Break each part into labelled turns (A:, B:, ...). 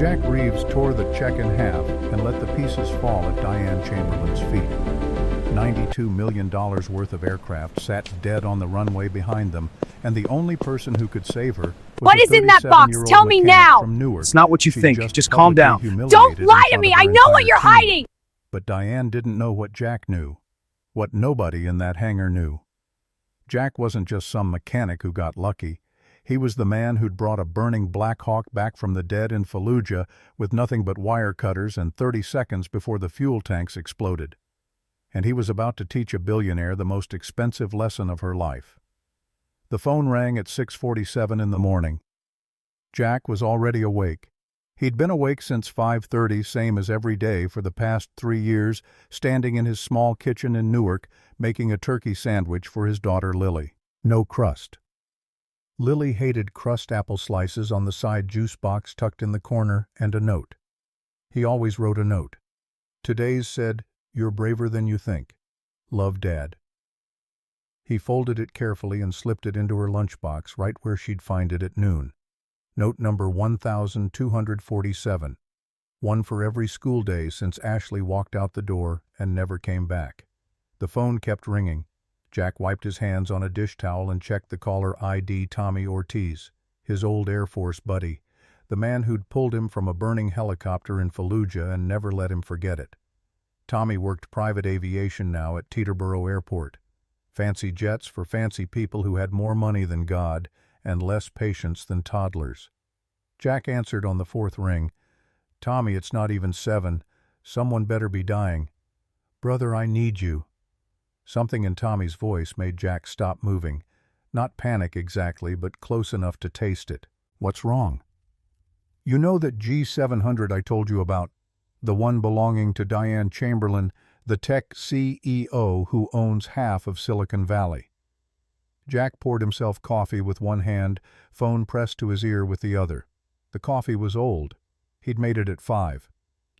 A: Jack Reeves tore the check in half and let the pieces fall at Diane Chamberlain's feet. $92 million worth of aircraft sat dead on the runway behind them, and the only person who could save her was
B: What
A: a
B: is in that box?
A: 37-year-old
B: Tell me
A: mechanic
B: now!
A: from Newark.
C: It's not what you
A: She
C: think. Just calm
A: publicly
C: down.
A: humiliated
B: Don't
A: in
B: lie to
A: front
B: me!
A: of
B: I
A: her
B: know what
A: entire
B: you're
A: team.
B: hiding!
A: But Diane didn't know what Jack knew, what nobody in that hangar knew. Jack wasn't just some mechanic who got lucky. He was the man who'd brought a burning Black Hawk back from the dead in Fallujah with nothing but wire cutters and 30 seconds before the fuel tanks exploded. And he was about to teach a billionaire the most expensive lesson of her life. The phone rang at 6:47 in the morning. Jack was already awake. He'd been awake since 5:30, same as every day for the past 3 years, standing in his small kitchen in Newark, making a turkey sandwich for his daughter Lily. No crust. Lily hated crust apple slices on the side juice box tucked in the corner, and a note. He always wrote a note. Today's said, "You're braver than you think. Love, Dad." He folded it carefully and slipped it into her lunchbox right where she'd find it at noon. Note number 1247. One for every school day since Ashley walked out the door and never came back. The phone kept ringing. Jack wiped his hands on a dish towel and checked the caller ID. Tommy Ortiz, his old Air Force buddy, the man who'd pulled him from a burning helicopter in Fallujah and never let him forget it. Tommy worked private aviation now at Teterboro Airport. Fancy jets for fancy people who had more money than God and less patience than toddlers. Jack answered on the fourth ring. "Tommy, it's not even 7. Someone better be dying. Brother, I need you." Something in Tommy's voice made Jack stop moving. Not panic exactly, but close enough to taste it. "What's wrong?" "You know that G700 I told you about? The one belonging to Diane Chamberlain, the tech CEO who owns half of Silicon Valley." Jack poured himself coffee with one hand, phone pressed to his ear with the other. The coffee was old. He'd made it at 5.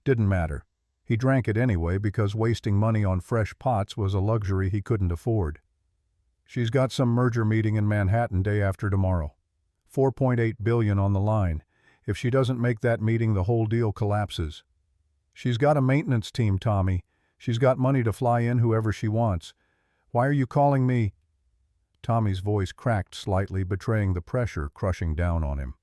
A: Didn't matter. He drank it anyway because wasting money on fresh pots was a luxury he couldn't afford. "She's got some merger meeting in Manhattan day after tomorrow. $4.8 billion on the line. If she doesn't make that meeting, the whole deal collapses. She's got a maintenance team, Tommy. She's got money to fly in whoever she wants. Why are you calling me?" Tommy's voice cracked slightly, betraying the pressure crushing down on him.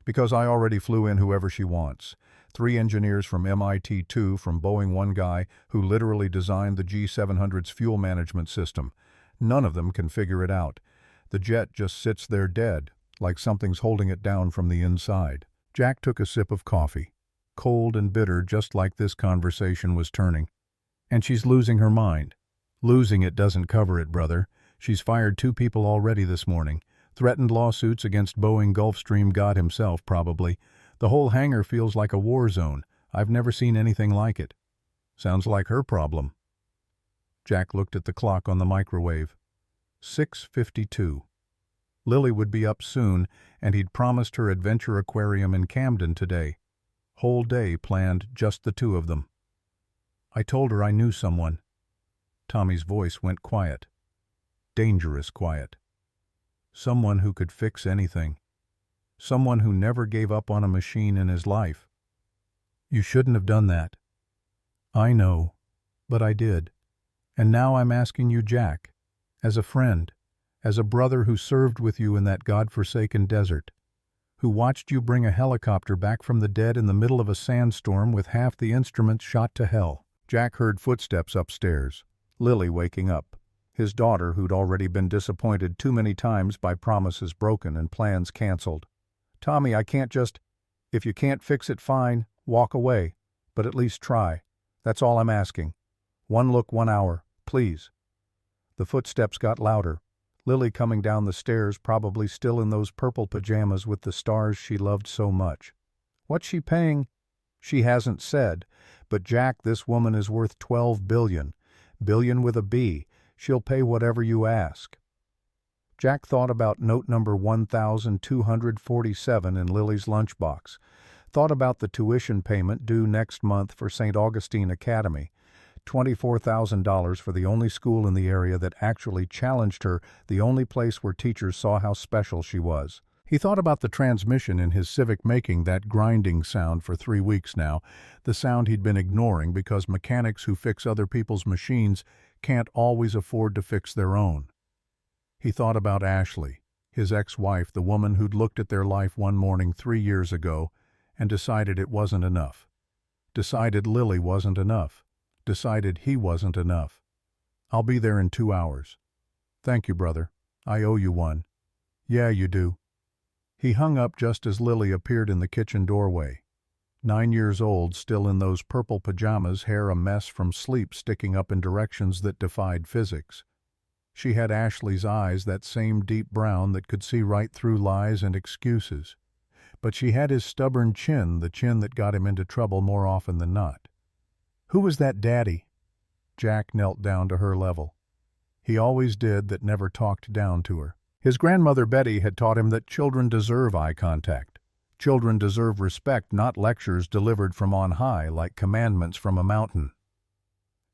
A: "Because I already flew in whoever she wants. 3 engineers from MIT, 2 from Boeing, 1 guy who literally designed the G700's fuel management system. None of them can figure it out. The jet just sits there dead, like something's holding it down from the inside." Jack took a sip of coffee. Cold and bitter, just like this conversation was turning. "And she's losing her mind." "Losing it doesn't cover it, brother. She's fired 2 people already this morning. Threatened lawsuits against Boeing Gulfstream God himself, probably. The whole hangar feels like a war zone. I've never seen anything like it." "Sounds like her problem." Jack looked at the clock on the microwave. 6:52. Lily would be up soon, and he'd promised her adventure aquarium in Camden today. Whole day planned, just the 2 of them. "I told her I knew someone." Tommy's voice went quiet. Dangerous quiet. Someone who could fix anything. Someone who never gave up on a machine in his life. "You shouldn't have done that." "I know, but I did. And now I'm asking you, Jack, as a friend, as a brother who served with you in that godforsaken desert, who watched you bring a helicopter back from the dead in the middle of a sandstorm with half the instruments shot to hell." Jack heard footsteps upstairs. Lily waking up. His daughter, who'd already been disappointed too many times by promises broken and plans canceled. "Tommy, I can't just—" "If you can't fix it, fine, walk away. But at least try. That's all I'm asking. 1 look, 1 hour, please." The footsteps got louder. Lily coming down the stairs, probably still in those purple pajamas with the stars she loved so much. "What's she paying?" "She hasn't said. But Jack, this woman is worth 12 billion. Billion with a B. She'll pay whatever you ask." Jack thought about note number 1247 in Lily's lunchbox. Thought about the tuition payment due next month for St. Augustine Academy. $24,000 for the only school in the area that actually challenged her, the only place where teachers saw how special she was. He thought about the transmission in his Civic making that grinding sound for 3 weeks now, the sound he'd been ignoring because mechanics who fix other people's machines can't always afford to fix their own. He thought about Ashley, his ex-wife, the woman who'd looked at their life one morning 3 years ago and decided it wasn't enough. Decided Lily wasn't enough. Decided he wasn't enough. "I'll be there in 2 hours. "Thank you, brother. I owe you one." "Yeah, you do." He hung up just as Lily appeared in the kitchen doorway. 9 years old, still in those purple pajamas, hair a mess from sleep sticking up in directions that defied physics. She had Ashley's eyes, that same deep brown that could see right through lies and excuses. But she had his stubborn chin, the chin that got him into trouble more often than not. "Who was that daddy?" Jack knelt down to her level. He always did, that never talked down to her. His grandmother Betty had taught him that children deserve eye contact. Children deserve respect, not lectures delivered from on high like commandments from a mountain.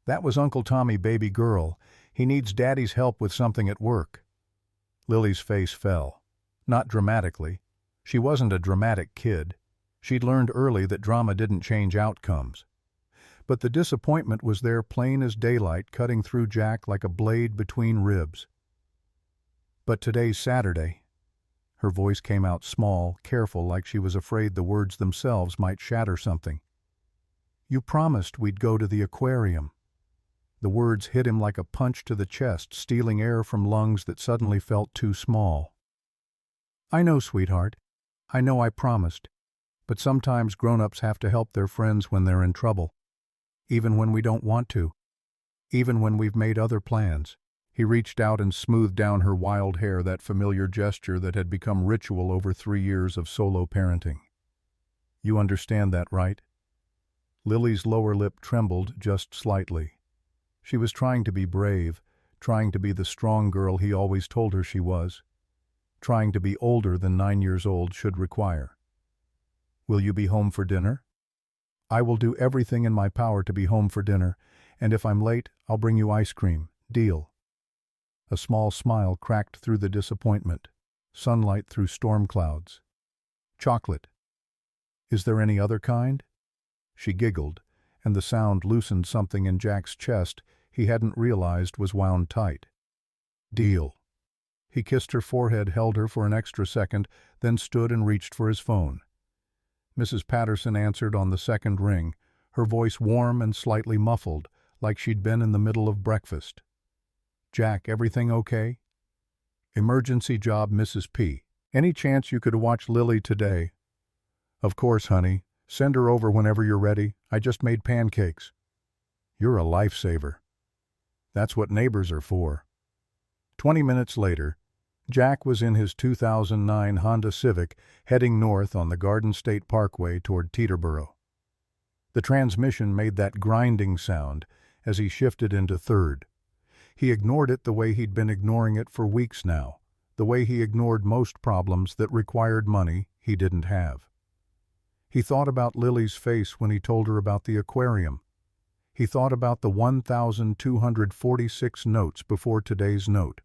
A: "That was Uncle Tommy, baby girl. He needs Daddy's help with something at work." Lily's face fell. Not dramatically. She wasn't a dramatic kid. She'd learned early that drama didn't change outcomes. But the disappointment was there, plain as daylight, cutting through Jack like a blade between ribs. "But today's Saturday." Her voice came out small, careful, like she was afraid the words themselves might shatter something. "You promised we'd go to the aquarium." The words hit him like a punch to the chest, stealing air from lungs that suddenly felt too small. "I know, sweetheart. I know I promised. But sometimes grown-ups have to help their friends when they're in trouble. Even when we don't want to. Even when we've made other plans." He reached out and smoothed down her wild hair, that familiar gesture that had become ritual over 3 years of solo parenting. "You understand that, right?" Lily's lower lip trembled just slightly. She was trying to be brave, trying to be the strong girl he always told her she was, trying to be older than 9 years old should require. "Will you be home for dinner?" "I will do everything in my power to be home for dinner, and if I'm late, I'll bring you ice cream. Deal?" A small smile cracked through the disappointment. Sunlight through storm clouds. "Chocolate. Is there any other kind?" She giggled, and the sound loosened something in Jack's chest he hadn't realized was wound tight. "Deal." He kissed her forehead, held her for an extra second, then stood and reached for his phone. Mrs. Patterson answered on the second ring, her voice warm and slightly muffled, like she'd been in the middle of breakfast. "Jack, everything okay?" "Emergency job, Mrs. P. Any chance you could watch Lily today?" "Of course, honey. Send her over whenever you're ready. I just made pancakes." "You're a lifesaver." "That's what neighbors are for." 20 minutes later, Jack was in his 2009 Honda Civic, heading north on the Garden State Parkway toward Teterboro. The transmission made that grinding sound as he shifted into third. He ignored it the way he'd been ignoring it for weeks now, the way he ignored most problems that required money he didn't have. He thought about Lily's face when he told her about the aquarium. He thought about the 1,246 notes before today's note.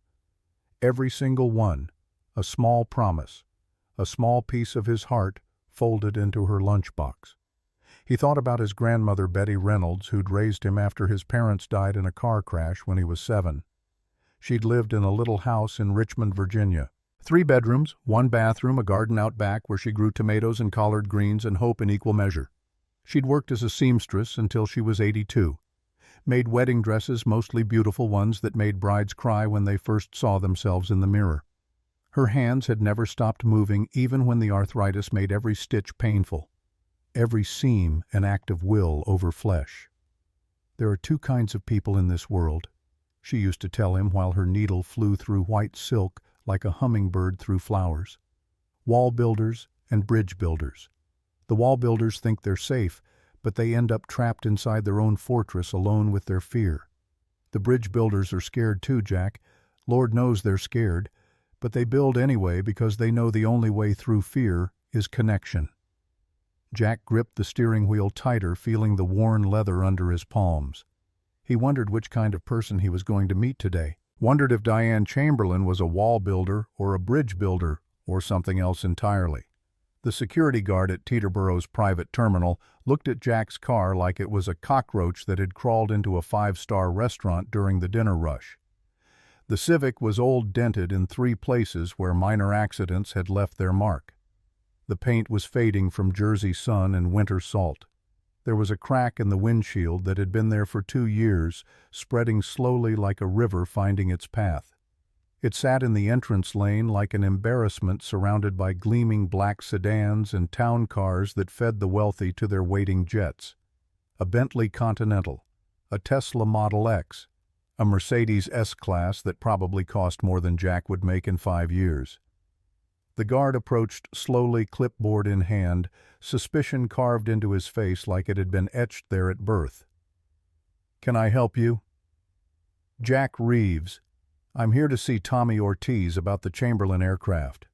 A: Every single one, a small promise, a small piece of his heart folded into her lunchbox. He thought about his grandmother Betty Reynolds, who'd raised him after his parents died in a car crash when he was 7. She'd lived in a little house in Richmond, Virginia. 3 bedrooms, 1 bathroom, a garden out back where she grew tomatoes and collard greens and hope in equal measure. She'd worked as a seamstress until she was 82. Made wedding dresses, mostly beautiful ones that made brides cry when they first saw themselves in the mirror. Her hands had never stopped moving, even when the arthritis made every stitch painful. Every seam an act of will over flesh. "There are 2 kinds of people in this world," she used to tell him while her needle flew through white silk like a hummingbird through flowers. "Wall builders and bridge builders. The wall builders think they're safe, but they end up trapped inside their own fortress alone with their fear. The bridge builders are scared too, Jack. Lord knows they're scared, but they build anyway because they know the only way through fear is connection." Jack gripped the steering wheel tighter, feeling the worn leather under his palms. He wondered which kind of person he was going to meet today. Wondered if Diane Chamberlain was a wall builder or a bridge builder or something else entirely. The security guard at Teterborough's private terminal looked at Jack's car like it was a cockroach that had crawled into a five-star restaurant during the dinner rush. The Civic was old, dented in 3 places where minor accidents had left their mark. The paint was fading from Jersey sun and winter salt. There was a crack in the windshield that had been there for 2 years, spreading slowly like a river finding its path. It sat in the entrance lane like an embarrassment, surrounded by gleaming black sedans and town cars that fed the wealthy to their waiting jets. A Bentley Continental, a Tesla Model X, a Mercedes S-Class that probably cost more than Jack would make in 5 years. The guard approached slowly, clipboard in hand, suspicion carved into his face like it had been etched there at birth. "Can I help you?" "Jack Reeves. I'm here to see Tommy Ortiz about the Chamberlain aircraft."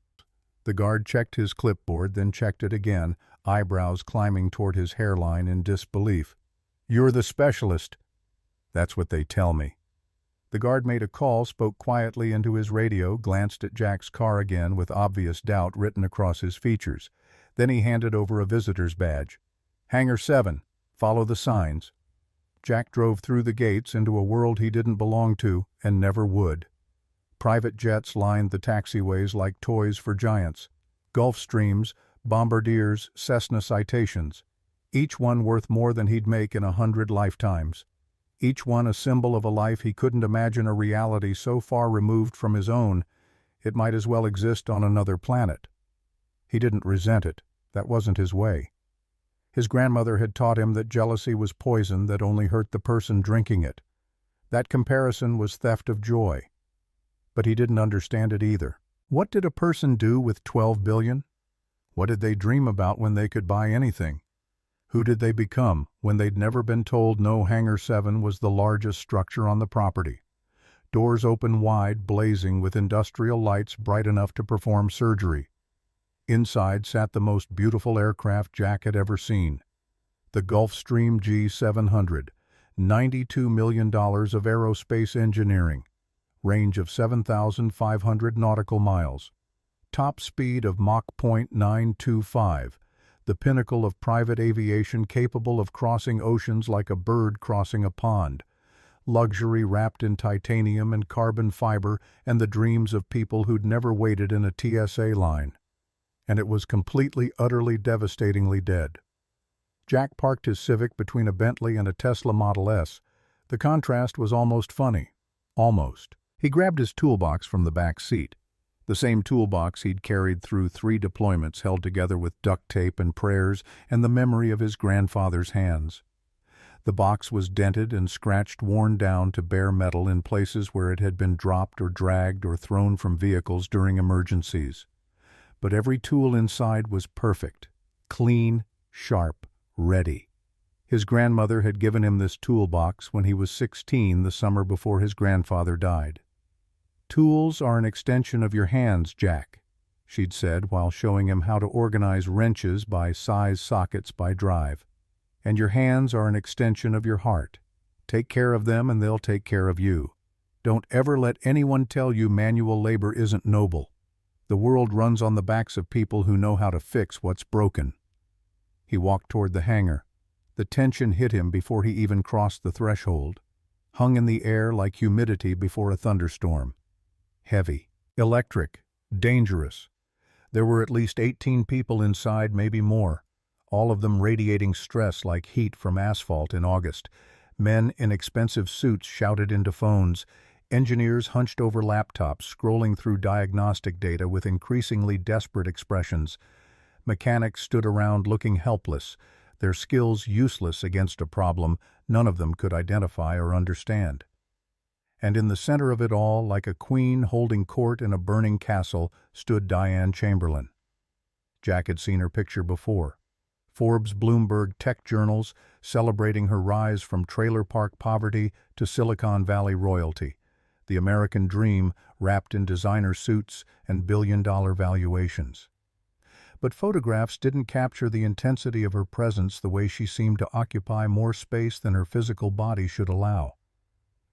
A: The guard checked his clipboard, then checked it again, eyebrows climbing toward his hairline in disbelief. "You're the specialist." "That's what they tell me." The guard made a call, spoke quietly into his radio, glanced at Jack's car again with obvious doubt written across his features. Then he handed over a visitor's badge. "Hangar 7. Follow the signs." Jack drove through the gates into a world he didn't belong to and never would. Private jets lined the taxiways like toys for giants. Gulfstreams, Bombardiers, Cessna Citations. Each one worth more than he'd make in 100 lifetimes. Each one a symbol of a life he couldn't imagine, a reality so far removed from his own, it might as well exist on another planet. He didn't resent it. That wasn't his way. His grandmother had taught him that jealousy was poison that only hurt the person drinking it. That comparison was theft of joy. But he didn't understand it either. What did a person do with 12 billion? What did they dream about when they could buy anything? Who did they become when they'd never been told no Hangar 7 was the largest structure on the property? Doors open wide, blazing with industrial lights bright enough to perform surgery. Inside sat the most beautiful aircraft Jack had ever seen. The Gulfstream G700, $92 million of aerospace engineering. Range of 7,500 nautical miles. Top speed of Mach .925. The pinnacle of private aviation, capable of crossing oceans like a bird crossing a pond. Luxury wrapped in titanium and carbon fiber, and the dreams of people who'd never waited in a TSA line. And it was completely, utterly, devastatingly dead. Jack parked his Civic between a Bentley and a Tesla Model S. The contrast was almost funny. Almost. He grabbed his toolbox from the back seat. The same toolbox he'd carried through 3 deployments, held together with duct tape and prayers and the memory of his grandfather's hands. The box was dented and scratched, worn down to bare metal in places where it had been dropped or dragged or thrown from vehicles during emergencies. But every tool inside was perfect, clean, sharp, ready. His grandmother had given him this toolbox when he was 16, the summer before his grandfather died. "Tools are an extension of your hands, Jack," she'd said while showing him how to organize wrenches by size, sockets by drive. "And your hands are an extension of your heart. Take care of them and they'll take care of you. Don't ever let anyone tell you manual labor isn't noble. The world runs on the backs of people who know how to fix what's broken." He walked toward the hangar. The tension hit him before he even crossed the threshold. Hung in the air like humidity before a thunderstorm. Heavy, electric, dangerous. There were at least 18 people inside, maybe more, all of them radiating stress like heat from asphalt in August. Men in expensive suits shouted into phones. Engineers hunched over laptops, scrolling through diagnostic data with increasingly desperate expressions. Mechanics stood around looking helpless, their skills useless against a problem none of them could identify or understand. And in the center of it all, like a queen holding court in a burning castle, stood Diane Chamberlain. Jack had seen her picture before. Forbes, Bloomberg, tech journals celebrating her rise from trailer park poverty to Silicon Valley royalty. The American dream wrapped in designer suits and billion-dollar valuations. But photographs didn't capture the intensity of her presence the way she seemed to occupy more space than her physical body should allow.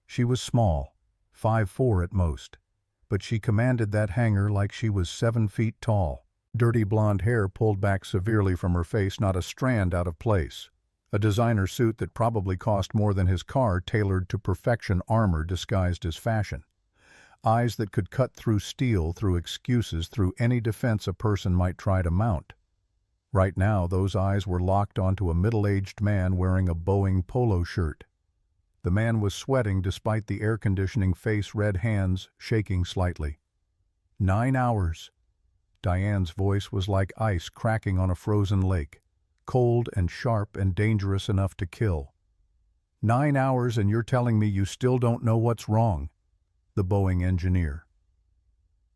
A: She was small, 5'4" at most, but she commanded that hangar like she was 7 feet tall. Dirty blonde hair pulled back severely from her face, not a strand out of place. A designer suit that probably cost more than his car, tailored to perfection, armor disguised as fashion. Eyes that could cut through steel, through excuses, through any defense a person might try to mount. Right now, those eyes were locked onto a middle-aged man wearing a Boeing polo shirt. The man was sweating despite the air-conditioning, face-red hands shaking slightly. 9 hours. Diane's voice was like ice cracking on a frozen lake, cold and sharp and dangerous enough to kill. 9 hours and you're telling me you still don't know what's wrong? The Boeing engineer.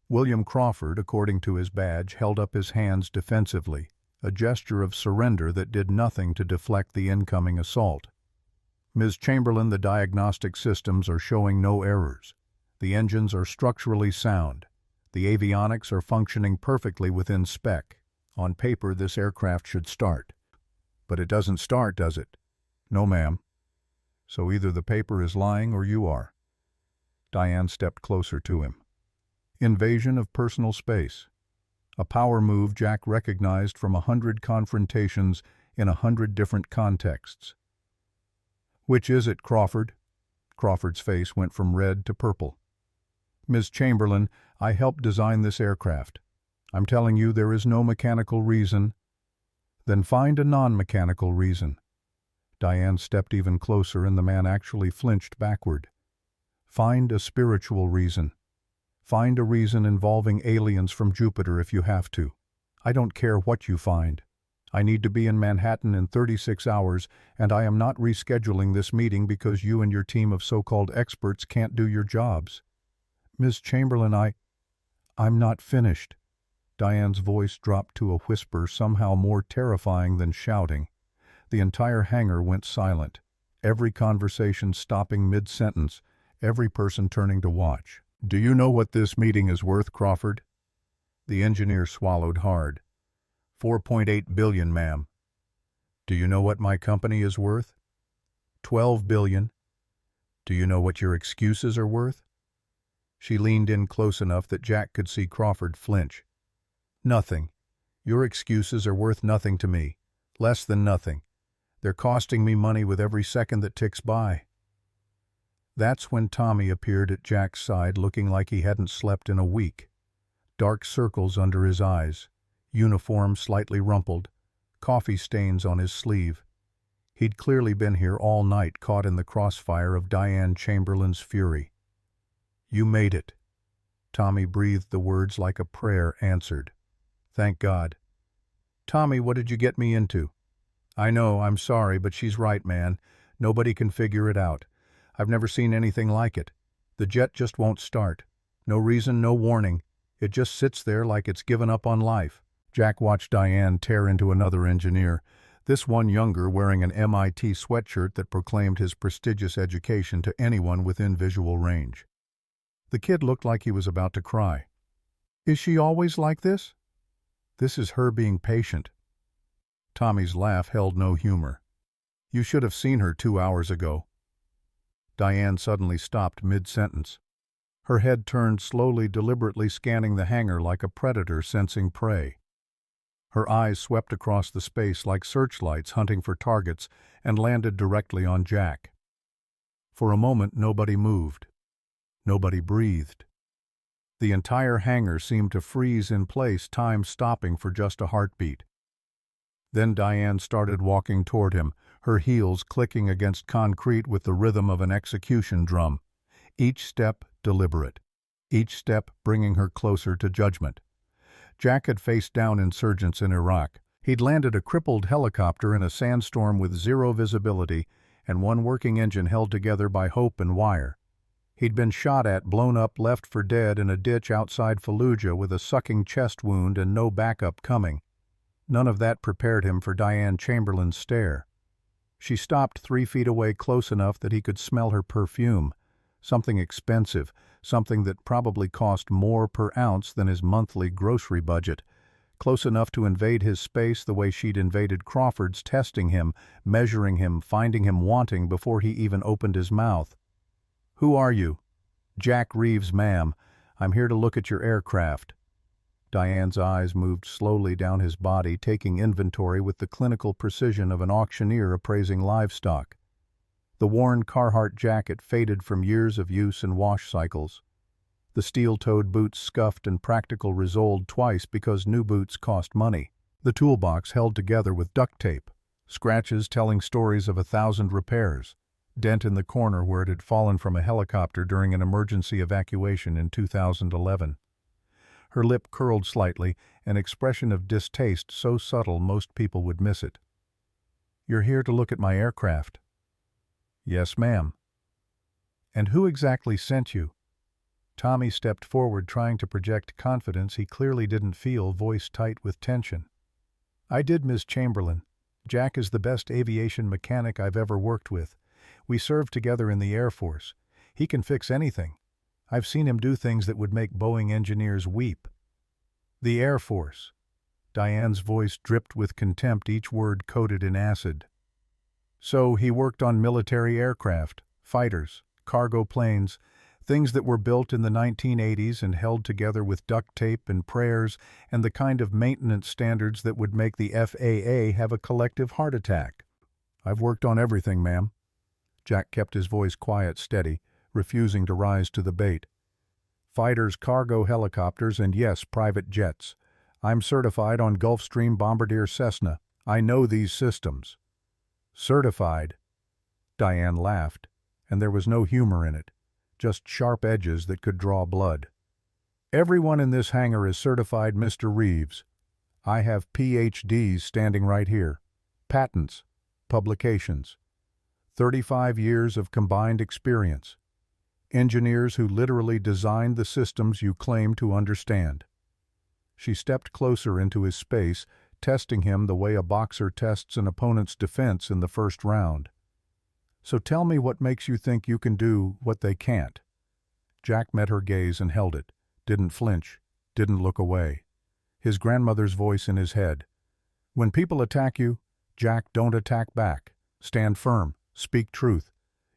A: William Crawford, according to his badge, held up his hands defensively, a gesture of surrender that did nothing to deflect the incoming assault. Ms. Chamberlain, the diagnostic systems are showing no errors. The engines are structurally sound. The avionics are functioning perfectly within spec. On paper, this aircraft should start. But it doesn't start, does it? No, ma'am. So either the paper is lying or you are. Diane stepped closer to him. Invasion of personal space. A power move Jack recognized from 100 confrontations in 100 different contexts. Which is it, Crawford? Crawford's face went from red to purple. Ms. Chamberlain, I helped design this aircraft. I'm telling you there is no mechanical reason. Then find a non-mechanical reason. Diane stepped even closer and the man actually flinched backward. Find a spiritual reason. Find a reason involving aliens from Jupiter if you have to. I don't care what you find. I need to be in Manhattan in 36 hours, and I am not rescheduling this meeting because you and your team of so-called experts can't do your jobs. Ms. Chamberlain, I'm not finished. Diane's voice dropped to a whisper somehow more terrifying than shouting. The entire hangar went silent, every conversation stopping mid-sentence, every person turning to watch. Do you know what this meeting is worth, Crawford? The engineer swallowed hard. 4.8 billion, ma'am. Do you know what my company is worth? 12 billion. Do you know what your excuses are worth? She leaned in close enough that Jack could see Crawford flinch. Nothing. Your excuses are worth nothing to me. Less than nothing. They're costing me money with every second that ticks by. That's when Tommy appeared at Jack's side, looking like he hadn't slept in a week. Dark circles under his eyes, uniform slightly rumpled, coffee stains on his sleeve. He'd clearly been here all night, caught in the crossfire of Diane Chamberlain's fury. You made it. Tommy breathed the words like a prayer answered. Thank God. Tommy, what did you get me into? I know, I'm sorry, but she's right, man. Nobody can figure it out. I've never seen anything like it. The jet just won't start. No reason, no warning. It just sits there like it's given up on life. Jack watched Diane tear into another engineer, this one younger, wearing an MIT sweatshirt that proclaimed his prestigious education to anyone within visual range. The kid looked like he was about to cry. Is she always like this? This is her being patient. Tommy's laugh held no humor. You should have seen her 2 hours ago. Diane suddenly stopped mid-sentence. Her head turned slowly, deliberately scanning the hangar like a predator sensing prey. Her eyes swept across the space like searchlights hunting for targets and landed directly on Jack. For a moment, nobody moved. Nobody breathed. The entire hangar seemed to freeze in place, time stopping for just a heartbeat. Then Diane started walking toward him, her heels clicking against concrete with the rhythm of an execution drum, each step deliberate, each step bringing her closer to judgment. Jack had faced down insurgents in Iraq. He'd landed a crippled helicopter in a sandstorm with zero visibility and one working engine held together by hope and wire. He'd been shot at, blown up, left for dead in a ditch outside Fallujah with a sucking chest wound and no backup coming. None of that prepared him for Diane Chamberlain's stare. She stopped 3 feet away, close enough that he could smell her perfume, something expensive, something that probably cost more per ounce than his monthly grocery budget, close enough to invade his space the way she'd invaded Crawford's, testing him, measuring him, finding him wanting before he even opened his mouth. Who are you? Jack Reeves, ma'am. I'm here to look at your aircraft." Diane's eyes moved slowly down his body, taking inventory with the clinical precision of an auctioneer appraising livestock. The worn Carhartt jacket faded from years of use and wash cycles. The steel-toed boots scuffed and practical resoled twice because new boots cost money. The toolbox held together with duct tape, scratches telling stories of 1,000 repairs, dent in the corner where it had fallen from a helicopter during an emergency evacuation in 2011. Her lip curled slightly, an expression of distaste so subtle most people would miss it. "You're here to look at my aircraft." "Yes, ma'am." "And who exactly sent you?" Tommy stepped forward, trying to project confidence he clearly didn't feel, voice tight with tension. "I did, Ms. Chamberlain. Jack is the best aviation mechanic I've ever worked with. We served together in the Air Force. He can fix anything. I've seen him do things that would make Boeing engineers weep." "The Air Force." Diane's voice dripped with contempt, each word coated in acid. "So he worked on military aircraft, fighters, cargo planes, things that were built in the 1980s and held together with duct tape and prayers and the kind of maintenance standards that would make the FAA have a collective heart attack." "I've worked on everything, ma'am." Jack kept his voice quiet, steady, refusing to rise to the bait. "Fighters, cargo helicopters, and yes, private jets. I'm certified on Gulfstream Bombardier Cessna. I know these systems." "Certified?" Diane laughed, and there was no humor in it, just sharp edges that could draw blood. "Everyone in this hangar is certified, Mr. Reeves. I have PhDs standing right here. Patents, publications. 35 years of combined experience. Engineers who literally designed the systems you claim to understand." She stepped closer into his space, testing him the way a boxer tests an opponent's defense in the first round. "So tell me what makes you think you can do what they can't." Jack met her gaze and held it, didn't flinch, didn't look away. His grandmother's voice in his head. "When people attack you, Jack, don't attack back. Stand firm, speak truth.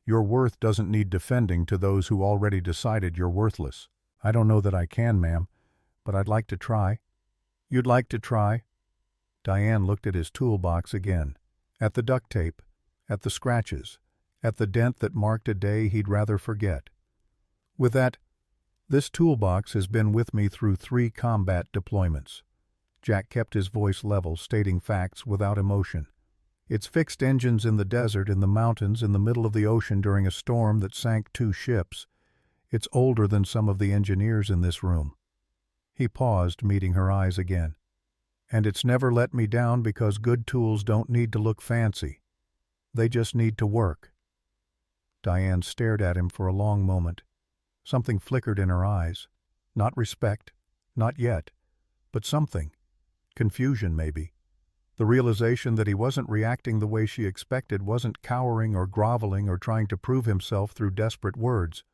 A: Your worth doesn't need defending to those who already decided you're worthless." "I don't know that I can, ma'am, but I'd like to try." "You'd like to try?" Diane looked at his toolbox again, at the duct tape, at the scratches, at the dent that marked a day he'd rather forget. "With that, this toolbox has been with me through 3 combat deployments." Jack kept his voice level, stating facts without emotion. "It's fixed engines in the desert, in the mountains, in the middle of the ocean during a storm that sank 2 ships. It's older than some of the engineers in this room." He paused, meeting her eyes again. "And it's never let me down because good tools don't need to look fancy. They just need to work." Diane stared at him for a long moment. Something flickered in her eyes. Not respect, not yet, but something. Confusion, maybe. The realization that he wasn't reacting the way she expected, wasn't cowering or groveling or trying to prove himself through desperate words.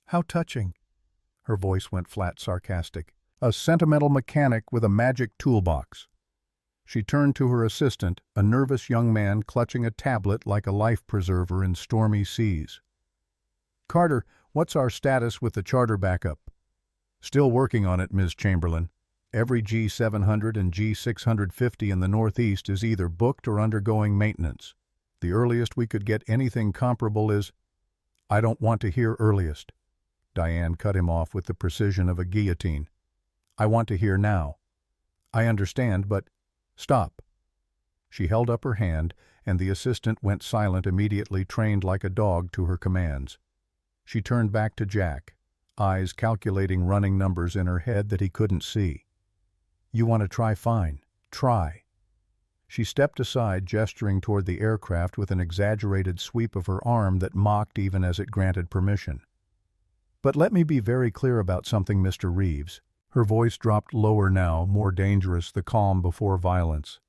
A: "How touching." Her voice went flat, sarcastic. "A sentimental mechanic with a magic toolbox." She turned to her assistant, a nervous young man clutching a tablet like a life preserver in stormy seas. "Carter, what's our status with the charter backup?" "Still working on it, Ms. Chamberlain. Every G700 and G650 in the Northeast is either booked or undergoing maintenance. The earliest we could get anything comparable is—" "I don't want to hear earliest." Diane cut him off with the precision of a guillotine. "I want to hear now." "I understand, but—" "Stop." She held up her hand, and the assistant went silent immediately, trained like a dog to her commands. She turned back to Jack, eyes calculating running numbers in her head that he couldn't see. "You want to try? Fine. Try." She stepped aside, gesturing toward the aircraft with an exaggerated sweep of her arm that mocked even as it granted permission. "But let me be very clear about something, Mr. Reeves." Her voice dropped lower now, more dangerous, the calm before violence.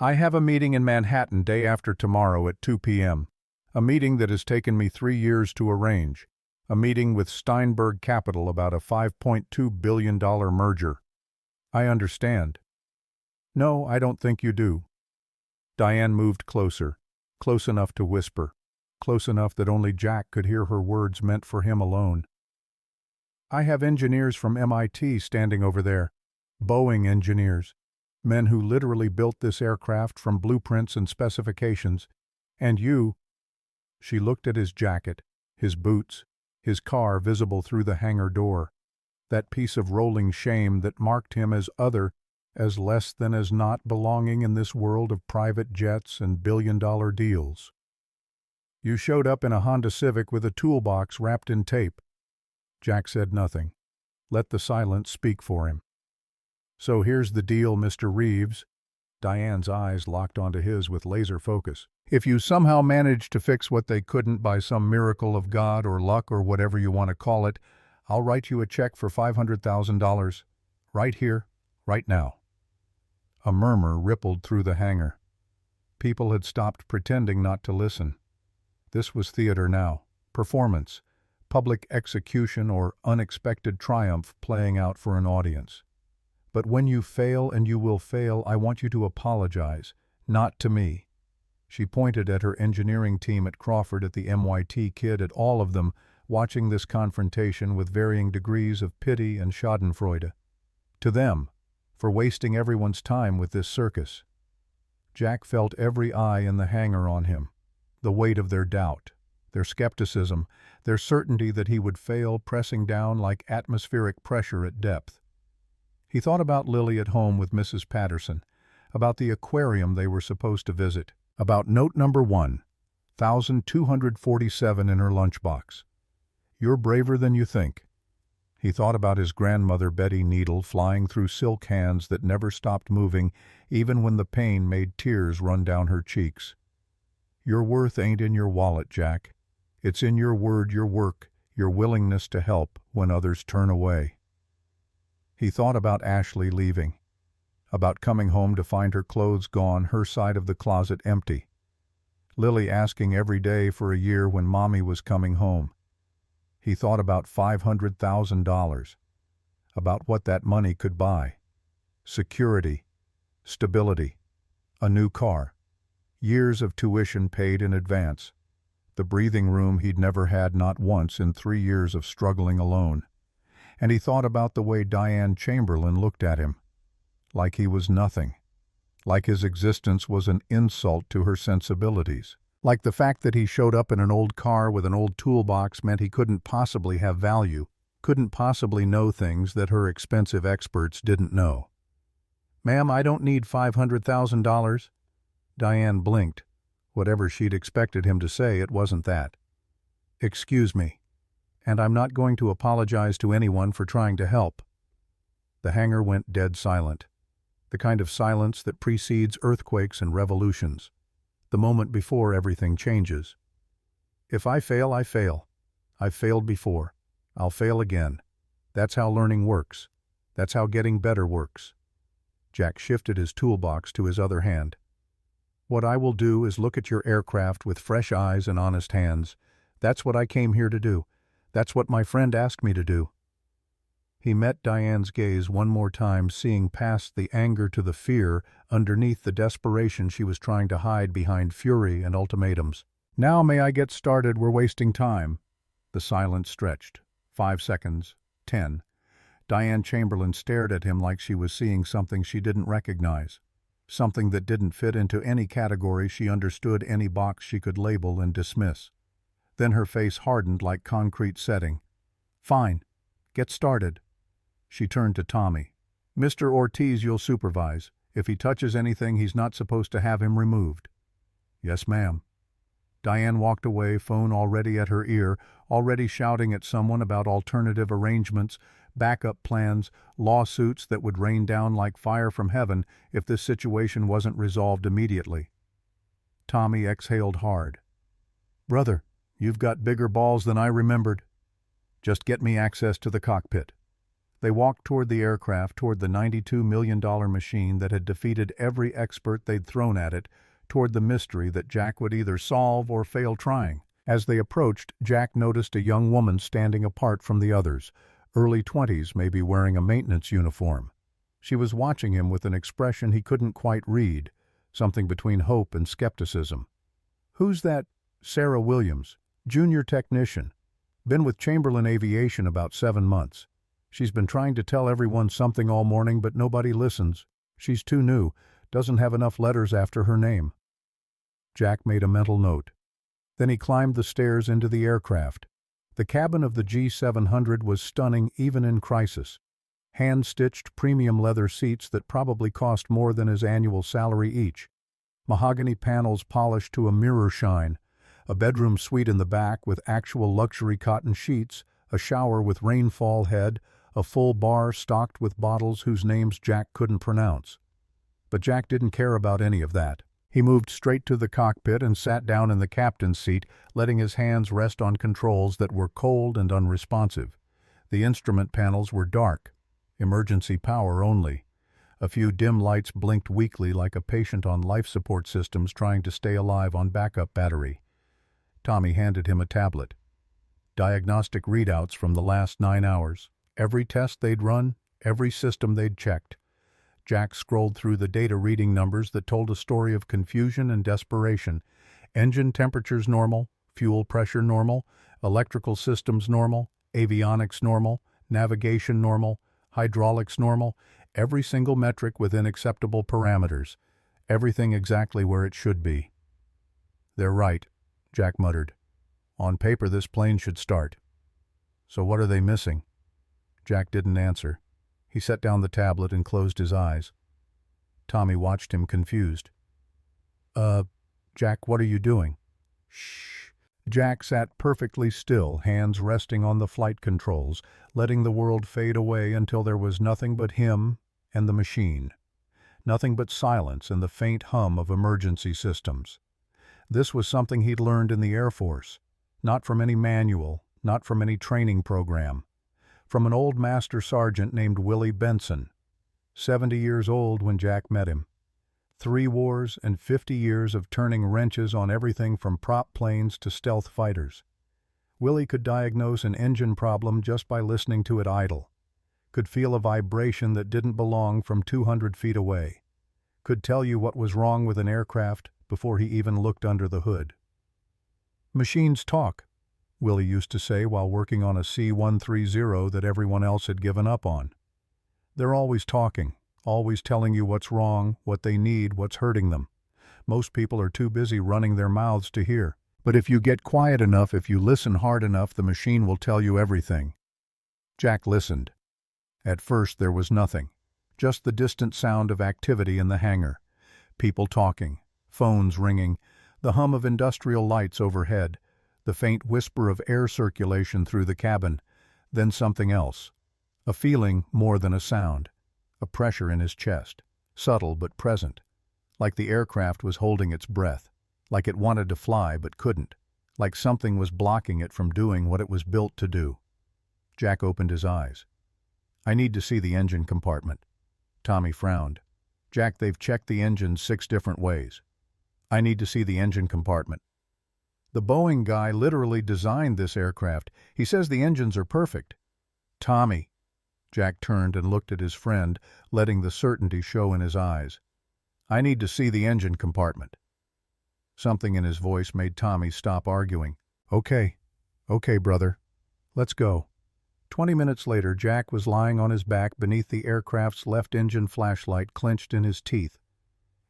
A: "I have a meeting in Manhattan day after tomorrow at 2 p.m. A meeting that has taken me 3 years to arrange. A meeting with Steinberg Capital about a $5.2 billion merger." "I understand." "No, I don't think you do." Diane moved closer, close enough to whisper, close enough that only Jack could hear her words meant for him alone. I have engineers from MIT standing over there. Boeing engineers. Men who literally built this aircraft from blueprints and specifications. And you." She looked at his jacket, his boots, his car visible through the hangar door. That piece of rolling shame that marked him as other, as less than as not belonging in this world of private jets and billion-dollar deals. "You showed up in a Honda Civic with a toolbox wrapped in tape." Jack said nothing. Let the silence speak for him. "So here's the deal, Mr. Reeves." Diane's eyes locked onto his with laser focus. "If you somehow manage to fix what they couldn't by some miracle of God or luck or whatever you want to call it, I'll write you a check for $500,000. Right here, right now." A murmur rippled through the hangar. People had stopped pretending not to listen. This was theater now, performance, public execution or unexpected triumph playing out for an audience. "But when you fail, and you will fail, I want you to apologize, not to me." She pointed at her engineering team at Crawford, at the MIT kid, at all of them, watching this confrontation with varying degrees of pity and schadenfreude. To them, for wasting everyone's time with this circus. Jack felt every eye in the hangar on him, the weight of their doubt, their skepticism, their certainty that he would fail, pressing down like atmospheric pressure at depth. He thought about Lily at home with Mrs. Patterson, about the aquarium they were supposed to visit, about note number 1,247 in her lunchbox. "You're braver than you think." He thought about his grandmother Betty Needle flying through silk hands that never stopped moving, even when the pain made tears run down her cheeks. "Your worth ain't in your wallet, Jack. It's in your word, your work, your willingness to help when others turn away." He thought about Ashley leaving, about coming home to find her clothes gone, her side of the closet empty. Lily asking every day for a year when Mommy was coming home. He thought about $500,000, about what that money could buy. Security, stability, a new car, years of tuition paid in advance, the breathing room he'd never had not once in 3 years of struggling alone. And he thought about the way Diane Chamberlain looked at him, like he was nothing, like his existence was an insult to her sensibilities, like the fact that he showed up in an old car with an old toolbox meant he couldn't possibly have value, couldn't possibly know things that her expensive experts didn't know. "Ma'am, I don't need $500,000. Diane blinked. Whatever she'd expected him to say, it wasn't that. "Excuse me. And I'm not going to apologize to anyone for trying to help." The hangar went dead silent, the kind of silence that precedes earthquakes and revolutions, the moment before everything changes. "If I fail, I fail. I've failed before. I'll fail again. That's how learning works. That's how getting better works." Jack shifted his toolbox to his other hand. "What I will do is look at your aircraft with fresh eyes and honest hands. That's what I came here to do. That's what my friend asked me to do." He met Diane's gaze one more time, seeing past the anger to the fear, underneath the desperation she was trying to hide behind fury and ultimatums. "Now may I get started? We're wasting time." The silence stretched. 5 seconds. 10. Diane Chamberlain stared at him like she was seeing something she didn't recognize, something that didn't fit into any category she understood, any box she could label and dismiss. Then her face hardened like concrete setting. "Fine. Get started." She turned to Tommy. "Mr. Ortiz, you'll supervise. If he touches anything, he's not supposed to have him removed." "Yes, ma'am." Diane walked away, phone already at her ear, already shouting at someone about alternative arrangements, backup plans, lawsuits that would rain down like fire from heaven if this situation wasn't resolved immediately. Tommy exhaled hard. "Brother, you've got bigger balls than I remembered. Just get me access to the cockpit." They walked toward the aircraft, toward the $92 million machine that had defeated every expert they'd thrown at it, toward the mystery that Jack would either solve or fail trying. As they approached, Jack noticed a young woman standing apart from the others, early 20s, maybe wearing a maintenance uniform. She was watching him with an expression he couldn't quite read, something between hope and skepticism. "Who's that?" "Sarah Williams, junior technician. Been with Chamberlain Aviation about 7 months. She's been trying to tell everyone something all morning, but nobody listens. She's too new, doesn't have enough letters after her name. Jack made a mental note. Then he climbed the stairs into the aircraft. The cabin of the G700 was stunning even in crisis. Hand-stitched premium leather seats that probably cost more than his annual salary each. Mahogany panels polished to a mirror shine. A bedroom suite in the back with actual luxury cotton sheets, a shower with rainfall head, a full bar stocked with bottles whose names Jack couldn't pronounce. But Jack didn't care about any of that. He moved straight to the cockpit and sat down in the captain's seat, letting his hands rest on controls that were cold and unresponsive. The instrument panels were dark. Emergency power only. A few dim lights blinked weakly like a patient on life support systems trying to stay alive on backup battery. Tommy handed him a tablet. Diagnostic readouts from the last 9 hours. Every test they'd run, every system they'd checked. Jack scrolled through the data reading numbers that told a story of confusion and desperation. Engine temperatures normal, fuel pressure normal, electrical systems normal, avionics normal, navigation normal, hydraulics normal, every single metric within acceptable parameters. Everything exactly where it should be. "They're right," Jack muttered. "On paper this plane should start. So what are they missing?" Jack didn't answer. He set down the tablet and closed his eyes. Tommy watched him confused. Jack, what are you doing?" "Shh." Jack sat perfectly still, hands resting on the flight controls, letting the world fade away until there was nothing but him and the machine. Nothing but silence and the faint hum of emergency systems. This was something he'd learned in the Air Force. Not from any manual, not from any training program. From an old master sergeant named Willie Benson. 70 years old when Jack met him. 3 wars and 50 years of turning wrenches on everything from prop planes to stealth fighters. Willie could diagnose an engine problem just by listening to it idle. Could feel a vibration that didn't belong from 200 feet away. Could tell you what was wrong with an aircraft before he even looked under the hood. "Machines talk," Willie used to say while working on a C-130 that everyone else had given up on. "They're always talking, always telling you what's wrong, what they need, what's hurting them. Most people are too busy running their mouths to hear. But if you get quiet enough, if you listen hard enough, the machine will tell you everything." Jack listened. At first there was nothing. Just the distant sound of activity in the hangar. People talking, phones ringing, the hum of industrial lights overhead, the faint whisper of air circulation through the cabin, then something else. A feeling more than a sound. A pressure in his chest, subtle but present. Like the aircraft was holding its breath. Like it wanted to fly but couldn't. Like something was blocking it from doing what it was built to do. Jack opened his eyes. "I need to see the engine compartment." Tommy frowned. "Jack, they've checked the engines 6 different ways. I need to see the engine compartment." "The Boeing guy literally designed this aircraft. He says the engines are perfect." "Tommy." Jack turned and looked at his friend, letting the certainty show in his eyes. "I need to see the engine compartment." Something in his voice made Tommy stop arguing. Okay, brother. Let's go." 20 minutes later, Jack was lying on his back beneath the aircraft's left engine flashlight clenched in his teeth.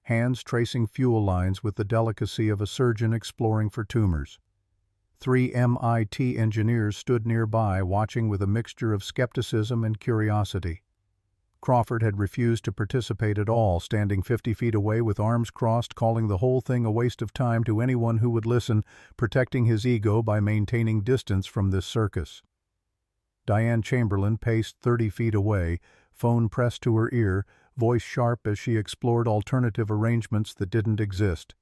A: Hands tracing fuel lines with the delicacy of a surgeon exploring for tumors. 3 MIT engineers stood nearby, watching with a mixture of skepticism and curiosity. Crawford had refused to participate at all, standing 50 feet away with arms crossed, calling the whole thing a waste of time to anyone who would listen, protecting his ego by maintaining distance from this circus. Diane Chamberlain paced 30 feet away, phone pressed to her ear, voice sharp as she explored alternative arrangements that didn't exist.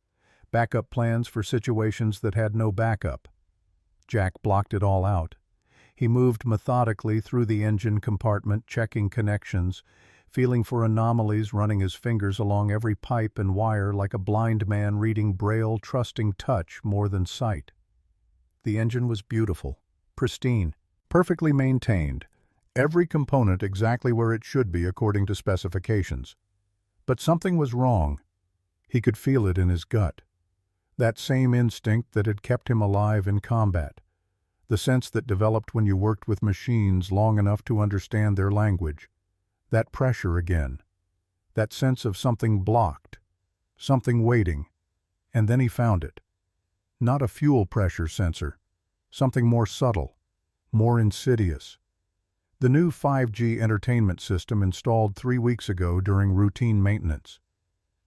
A: Backup plans for situations that had no backup. Jack blocked it all out. He moved methodically through the engine compartment, checking connections, feeling for anomalies, running his fingers along every pipe and wire like a blind man reading Braille, trusting touch more than sight. The engine was beautiful, pristine, perfectly maintained, every component exactly where it should be according to specifications. But something was wrong. He could feel it in his gut. That same instinct that had kept him alive in combat. the sense that developed when you worked with machines long enough to understand their language. That pressure again. That sense of something blocked, something waiting. And then he found it. Not a fuel pressure sensor. Something more subtle, more insidious. The new 5G entertainment system installed 3 weeks ago during routine maintenance.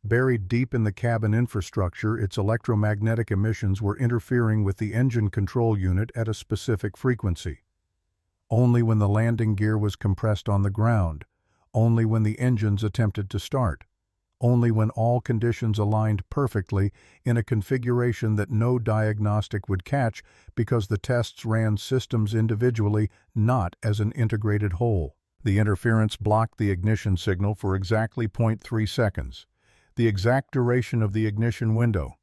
A: Buried deep in the cabin infrastructure, its electromagnetic emissions were interfering with the engine control unit at a specific frequency. Only when the landing gear was compressed on the ground, only when the engines attempted to start, only when all conditions aligned perfectly in a configuration that no diagnostic would catch because the tests ran systems individually, not as an integrated whole. The interference blocked the ignition signal for exactly 0.3 seconds. The exact duration of the ignition window.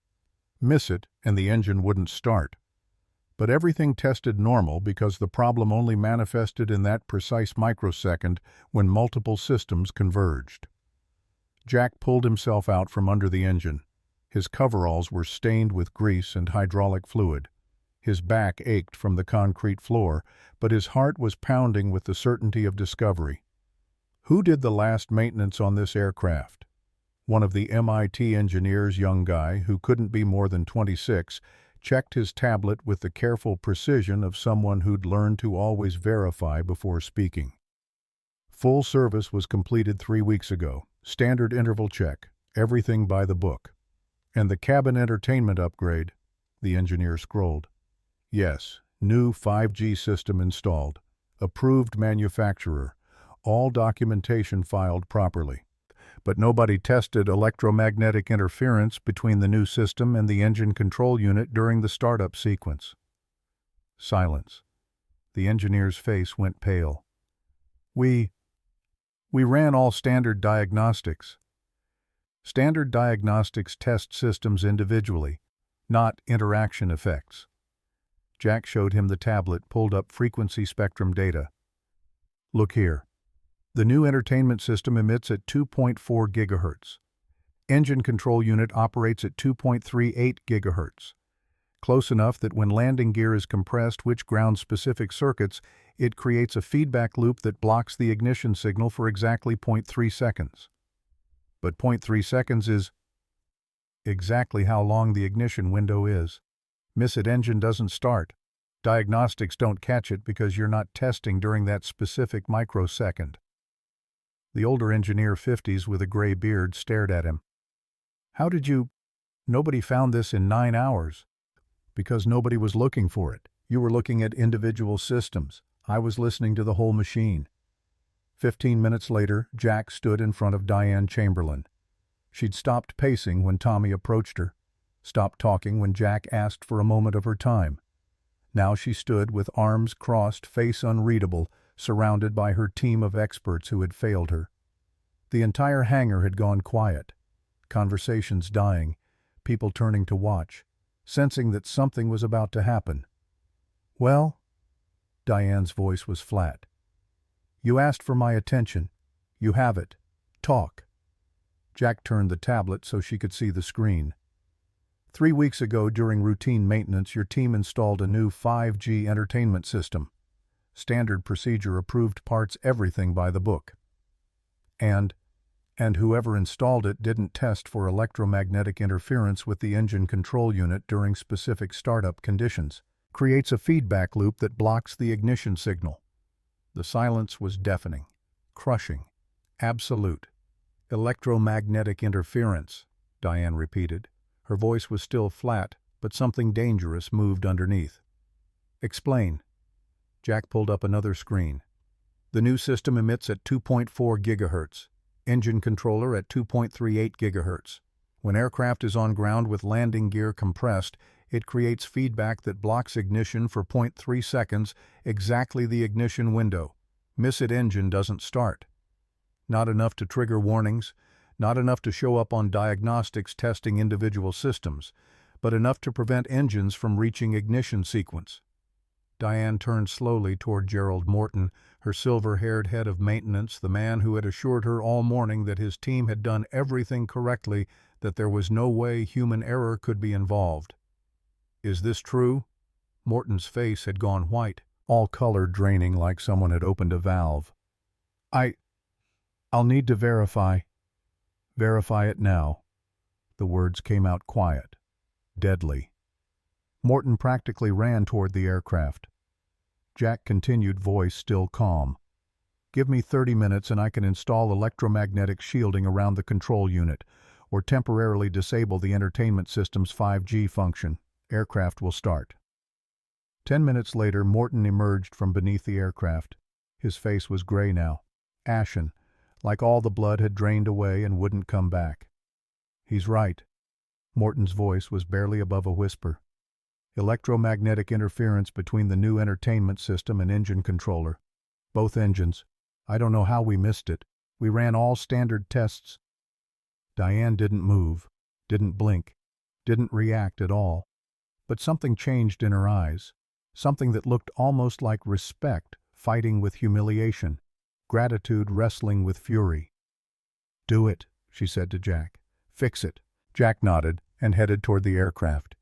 A: Miss it, and the engine wouldn't start. But everything tested normal because the problem only manifested in that precise microsecond when multiple systems converged. Jack pulled himself out from under the engine. His coveralls were stained with grease and hydraulic fluid. His back ached from the concrete floor, but his heart was pounding with the certainty of discovery. Who did the last maintenance on this aircraft? One of the MIT engineers, young guy, who couldn't be more than 26, checked his tablet with the careful precision of someone who'd learned to always verify before speaking. Full service was completed 3 weeks ago. Standard interval check, everything by the book. And the cabin entertainment upgrade, the engineer scrolled. Yes, new 5G system installed. Approved manufacturer. All documentation filed properly. But nobody tested electromagnetic interference between the new system and the engine control unit during the startup sequence. Silence. The engineer's face went pale. We ran all standard diagnostics. Standard diagnostics test systems individually, not interaction effects. Jack showed him the tablet, pulled up frequency spectrum data. Look here. The new entertainment system emits at 2.4 GHz. Engine control unit operates at 2.38 GHz. Close enough that when landing gear is compressed, which ground-specific circuits, it creates a feedback loop that blocks the ignition signal for exactly 0.3 seconds. But 0.3 seconds is exactly how long the ignition window is. Miss it, engine doesn't start. Diagnostics don't catch it because you're not testing during that specific microsecond. The older engineer, 50s with a gray beard, stared at him. How did you? Nobody found this in 9 hours. Because nobody was looking for it. You were looking at individual systems. I was listening to the whole machine. 15 minutes later, Jack stood in front of Diane Chamberlain. She'd stopped pacing when Tommy approached her, stopped talking when Jack asked for a moment of her time. Now she stood with arms crossed, face unreadable, surrounded by her team of experts who had failed her. The entire hangar had gone quiet. Conversations dying, people turning to watch, sensing that something was about to happen. Well, Diane's voice was flat. You asked for my attention. You have it. Talk. Jack turned the tablet so she could see the screen. 3 weeks ago, during routine maintenance, your team installed a new 5G entertainment system. Standard procedure, approved parts, everything by the book. And whoever installed it didn't test for electromagnetic interference with the engine control unit during specific startup conditions. Creates a feedback loop that blocks the ignition signal. The silence was deafening, crushing, absolute. Electromagnetic interference, Diane repeated. Her voice was still flat, but something dangerous moved underneath. Explain. Jack pulled up another screen. The new system emits at 2.4 GHz. Engine controller at 2.38 GHz. When aircraft is on ground with landing gear compressed, it creates feedback that blocks ignition for 0.3 seconds, exactly the ignition window. Miss it, engine doesn't start. Not enough to trigger warnings, not enough to show up on diagnostics testing individual systems, but enough to prevent engines from reaching ignition sequence. Diane turned slowly toward Gerald Morton, her silver-haired head of maintenance, the man who had assured her all morning that his team had done everything correctly, that there was no way human error could be involved. Is this true? Morton's face had gone white, all color draining like someone had opened a valve. I'll need to verify. Verify it now. The words came out quiet, deadly. Morton practically ran toward the aircraft. Jack continued, voice still calm. Give me 30 minutes and I can install electromagnetic shielding around the control unit, or temporarily disable the entertainment system's 5G function. Aircraft will start. 10 minutes later, Morton emerged from beneath the aircraft. His face was gray now, ashen, like all the blood had drained away and wouldn't come back. He's right. Morton's voice was barely above a whisper. Electromagnetic interference between the new entertainment system and engine controller. Both engines. I don't know how we missed it. We ran all standard tests. Diane didn't move, didn't blink, didn't react at all. But something changed in her eyes. Something that looked almost like respect fighting with humiliation, gratitude wrestling with fury. Do it, she said to Jack. Fix it. Jack nodded and headed toward the aircraft.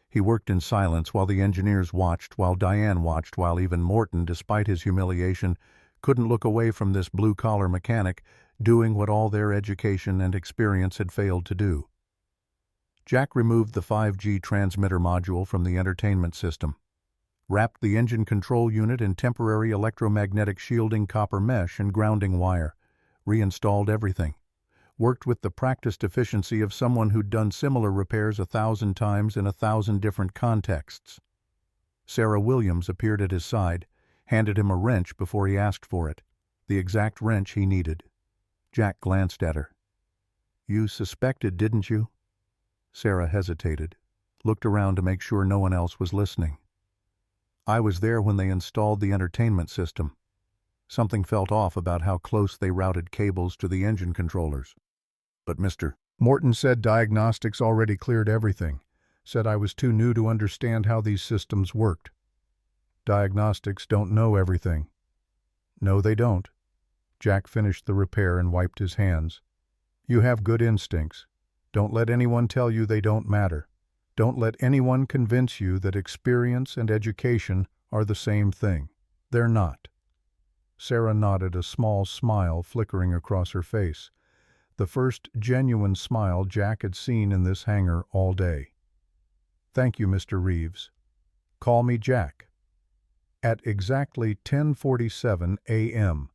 A: He worked in silence while the engineers watched, while Diane watched, while even Morton, despite his humiliation, couldn't look away from this blue-collar mechanic doing what all their education and experience had failed to do. Jack removed the 5G transmitter module from the entertainment system, wrapped the engine control unit in temporary electromagnetic shielding copper mesh and grounding wire, reinstalled everything, worked with the practiced efficiency of someone who'd done similar repairs 1,000 times in 1,000 different contexts. Sarah Williams appeared at his side, handed him a wrench before he asked for it, the exact wrench he needed. Jack glanced at her. You suspected, didn't you? Sarah hesitated, looked around to make sure no one else was listening. I was there when they installed the entertainment system. Something felt off about how close they routed cables to the engine controllers. But Mr. Morton said diagnostics already cleared everything, said I was too new to understand how these systems worked. Diagnostics don't know everything. No, they don't. Jack finished the repair and wiped his hands. You have good instincts. Don't let anyone tell you they don't matter. Don't let anyone convince you that experience and education are the same thing. They're not. Sarah nodded, a small smile flickering across her face. The first genuine smile Jack had seen in this hangar all day. Thank you, Mr. Reeves. Call me Jack. At exactly 10:47 a.m.,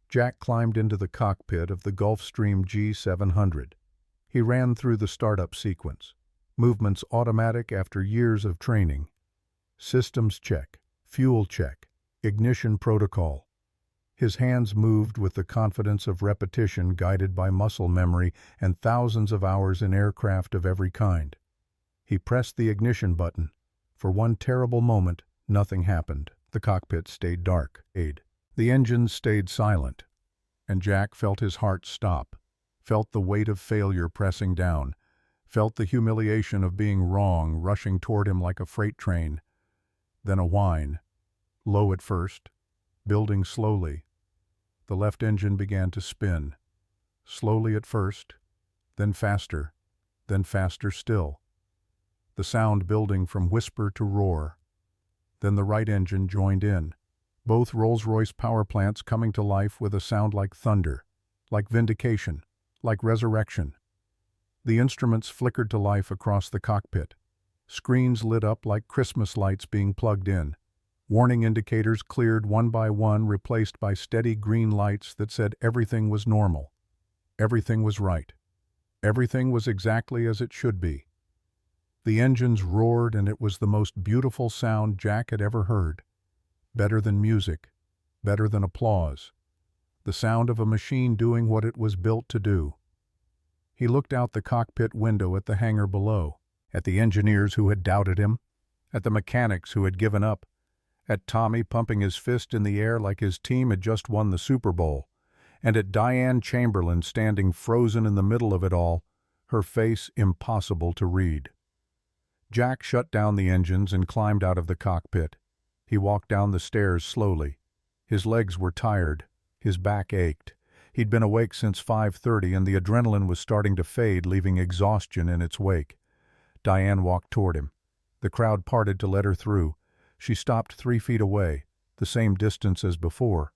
A: Jack climbed into the cockpit of the Gulfstream G700. He ran through the startup sequence. Movements automatic after years of training. Systems check, fuel check, ignition protocol. His hands moved with the confidence of repetition guided by muscle memory and thousands of hours in aircraft of every kind. He pressed the ignition button. For one terrible moment, nothing happened. The cockpit stayed dark. The engines stayed silent. And Jack felt his heart stop, felt the weight of failure pressing down, felt the humiliation of being wrong rushing toward him like a freight train. Then a whine, low at first, building slowly. The left engine began to spin, slowly at first, then faster still. The sound building from whisper to roar. Then the right engine joined in, both Rolls-Royce power plants coming to life with a sound like thunder, like vindication, like resurrection. The instruments flickered to life across the cockpit. Screens lit up like Christmas lights being plugged in. Warning indicators cleared one by one, replaced by steady green lights that said everything was normal. Everything was right. Everything was exactly as it should be. The engines roared, and it was the most beautiful sound Jack had ever heard. Better than music, better than applause. The sound of a machine doing what it was built to do. He looked out the cockpit window at the hangar below, at the engineers who had doubted him, at the mechanics who had given up, at Tommy pumping his fist in the air like his team had just won the Super Bowl, and at Diane Chamberlain standing frozen in the middle of it all, her face impossible to read. Jack shut down the engines and climbed out of the cockpit. He walked down the stairs slowly. His legs were tired. His back ached. He'd been awake since 5:30 and the adrenaline was starting to fade, leaving exhaustion in its wake. Diane walked toward him. The crowd parted to let her through. She stopped 3 feet away, the same distance as before,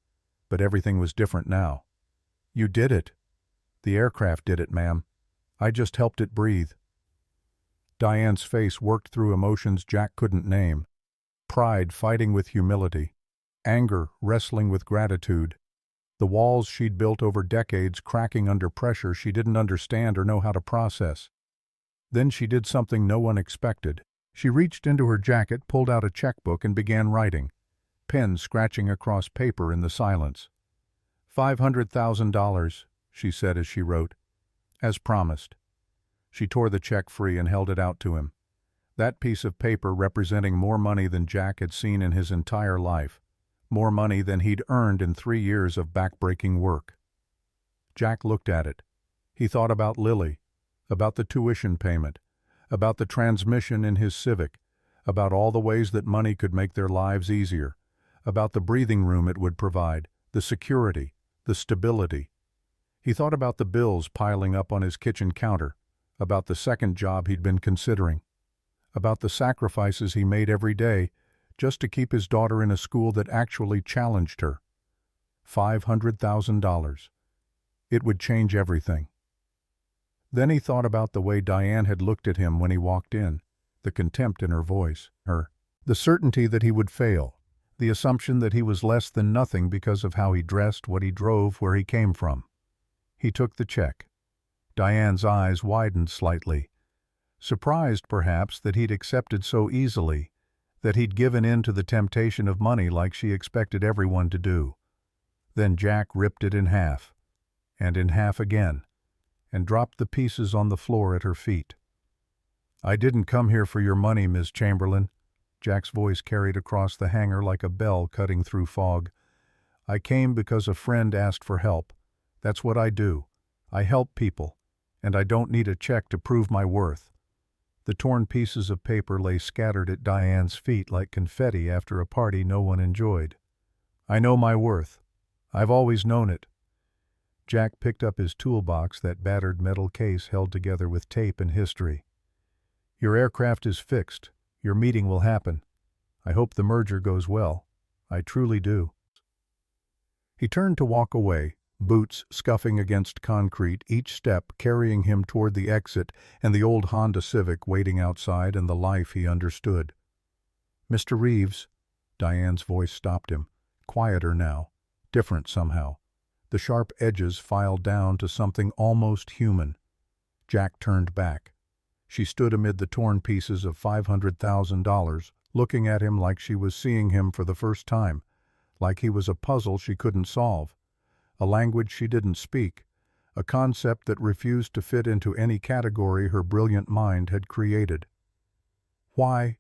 A: but everything was different now. "You did it." "The aircraft did it, ma'am. I just helped it breathe." Diane's face worked through emotions Jack couldn't name. Pride fighting with humility. Anger wrestling with gratitude. The walls she'd built over decades cracking under pressure she didn't understand or know how to process. Then she did something no one expected. She reached into her jacket, pulled out a checkbook, and began writing, pen scratching across paper in the silence. $500,000, she said as she wrote. As promised. She tore the check free and held it out to him. That piece of paper representing more money than Jack had seen in his entire life. More money than he'd earned in 3 years of backbreaking work. Jack looked at it. He thought about Lily, about the tuition payment, about the transmission in his Civic, about all the ways that money could make their lives easier, about the breathing room it would provide, the security, the stability. He thought about the bills piling up on his kitchen counter, about the second job he'd been considering, about the sacrifices he made every day just to keep his daughter in a school that actually challenged her. $500,000. It would change everything. Then he thought about the way Diane had looked at him when he walked in, the contempt in her voice, the certainty that he would fail, the assumption that he was less than nothing because of how he dressed, what he drove, where he came from. He took the check. Diane's eyes widened slightly. Surprised, perhaps, that he'd accepted so easily, that he'd given in to the temptation of money like she expected everyone to do. Then Jack ripped it in half, and in half again, and dropped the pieces on the floor at her feet. "I didn't come here for your money, Ms. Chamberlain." Jack's voice carried across the hangar like a bell cutting through fog. "I came because a friend asked for help. That's what I do. I help people, and I don't need a check to prove my worth." The torn pieces of paper lay scattered at Diane's feet like confetti after a party no one enjoyed. "I know my worth. I've always known it." Jack picked up his toolbox, that battered metal case held together with tape and history. "Your aircraft is fixed. Your meeting will happen. I hope the merger goes well. I truly do." He turned to walk away, boots scuffing against concrete, each step carrying him toward the exit and the old Honda Civic waiting outside and the life he understood. "Mr. Reeves," Diane's voice stopped him, quieter now, different somehow. The sharp edges filed down to something almost human. Jack turned back. She stood amid the torn pieces of $500,000, looking at him like she was seeing him for the first time, like he was a puzzle she couldn't solve, a language she didn't speak, a concept that refused to fit into any category her brilliant mind had created. "Why?"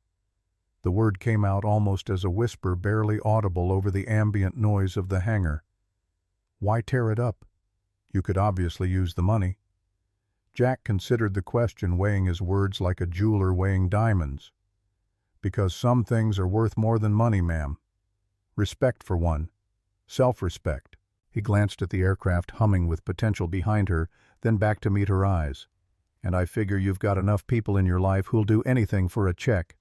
A: The word came out almost as a whisper, barely audible over the ambient noise of the hangar. "Why tear it up? You could obviously use the money." Jack considered the question, weighing his words like a jeweler weighing diamonds. "Because some things are worth more than money, ma'am. Respect for one. Self-respect." He glanced at the aircraft humming with potential behind her, then back to meet her eyes. "And I figure you've got enough people in your life who'll do anything for a check.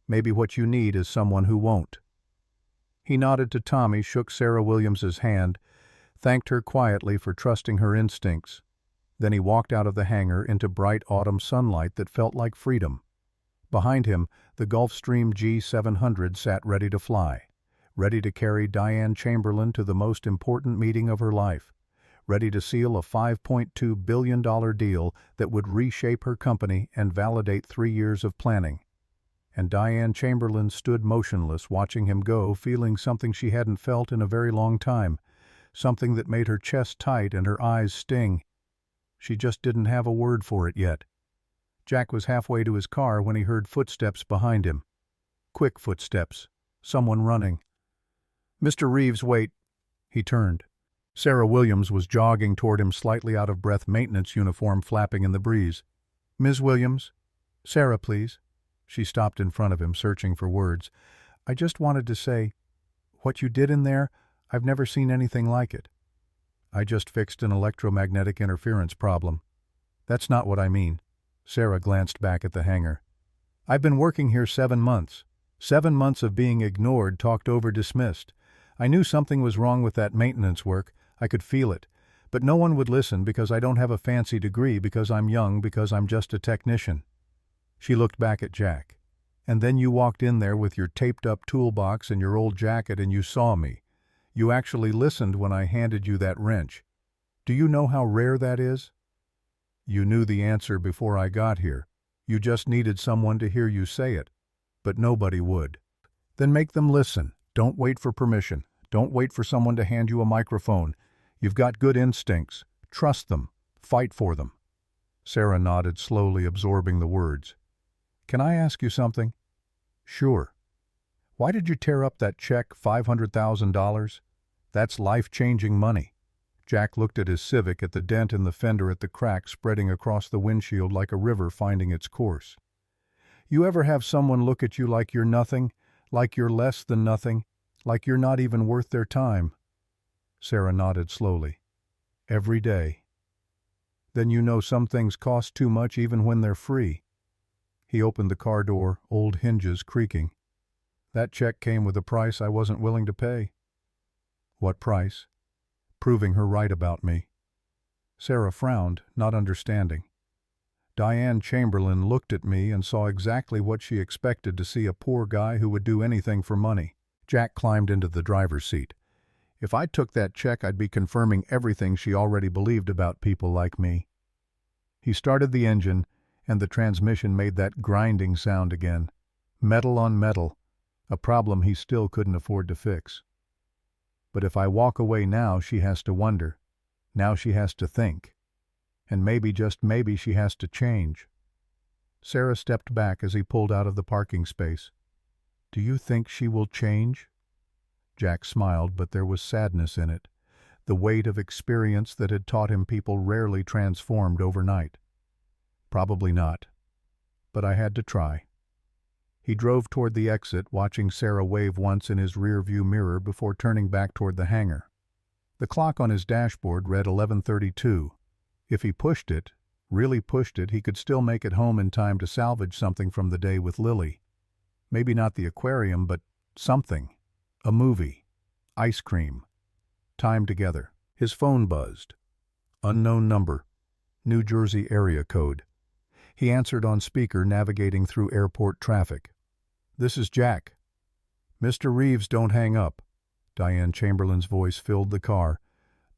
A: Maybe what you need is someone who won't." He nodded to Tommy, shook Sarah Williams's hand, thanked her quietly for trusting her instincts. Then he walked out of the hangar into bright autumn sunlight that felt like freedom. Behind him, the Gulfstream G700 sat ready to fly, ready to carry Diane Chamberlain to the most important meeting of her life, ready to seal a $5.2 billion deal that would reshape her company and validate 3 years of planning. And Diane Chamberlain stood motionless, watching him go, feeling something she hadn't felt in a very long time, something that made her chest tight and her eyes sting. She just didn't have a word for it yet. Jack was halfway to his car when he heard footsteps behind him. Quick footsteps. Someone running. "Mr. Reeves, wait." He turned. Sarah Williams was jogging toward him, slightly out of breath, maintenance uniform flapping in the breeze. "Ms. Williams?" "Sarah, please." She stopped in front of him, searching for words. "I just wanted to say, what you did in there, I've never seen anything like it." "I just fixed an electromagnetic interference problem." "That's not what I mean." Sarah glanced back at the hangar. "I've been working here 7 months. 7 months of being ignored, talked over, dismissed. I knew something was wrong with that maintenance work, I could feel it. But no one would listen because I don't have a fancy degree, because I'm young, because I'm just a technician. She looked back at Jack. And then you walked in there with your taped-up toolbox and your old jacket and you saw me. You actually listened when I handed you that wrench. Do you know how rare that is? You knew the answer before I got here. You just needed someone to hear you say it. But nobody would. Then make them listen. Don't wait for permission. Don't wait for someone to hand you a microphone. You've got good instincts. Trust them. Fight for them. Sarah nodded, slowly absorbing the words. Can I ask you something? Sure. Why did you tear up that check, $500,000? That's life-changing money. Jack looked at his Civic, at the dent in the fender, at the crack spreading across the windshield like a river finding its course. You ever have someone look at you like you're nothing, like you're less than nothing, like you're not even worth their time? Sarah nodded slowly. Every day. Then you know some things cost too much even when they're free. He opened the car door, old hinges creaking. That check came with a price I wasn't willing to pay. What price? Proving her right about me. Sarah frowned, not understanding. Diane Chamberlain looked at me and saw exactly what she expected to see, a poor guy who would do anything for money. Jack climbed into the driver's seat. If I took that check, I'd be confirming everything she already believed about people like me. He started the engine, and the transmission made that grinding sound again. Metal on metal, a problem he still couldn't afford to fix. But if I walk away now, she has to wonder. Now she has to think. And maybe, just maybe, she has to change. Sarah stepped back as he pulled out of the parking space. Do you think she will change? Jack smiled, but there was sadness in it, the weight of experience that had taught him people rarely transformed overnight. Probably not. But I had to try. He drove toward the exit, watching Sarah wave once in his rear-view mirror before turning back toward the hangar. The clock on his dashboard read 11:32. If he pushed it, really pushed it, he could still make it home in time to salvage something from the day with Lily. Maybe not the aquarium, but something. A movie. Ice cream. Time together. His phone buzzed. Unknown number. New Jersey area code. He answered on speaker, navigating through airport traffic. This is Jack. Mr. Reeves, don't hang up. Diane Chamberlain's voice filled the car,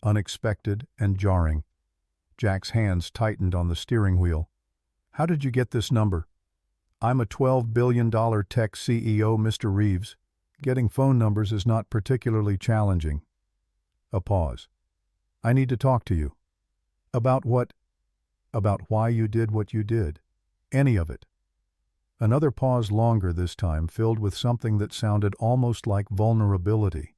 A: unexpected and jarring. Jack's hands tightened on the steering wheel. How did you get this number? I'm a $12 billion tech CEO, Mr. Reeves. Getting phone numbers is not particularly challenging. A pause. I need to talk to you. About what? About why you did what you did. Any of it. Another pause, longer this time, filled with something that sounded almost like vulnerability.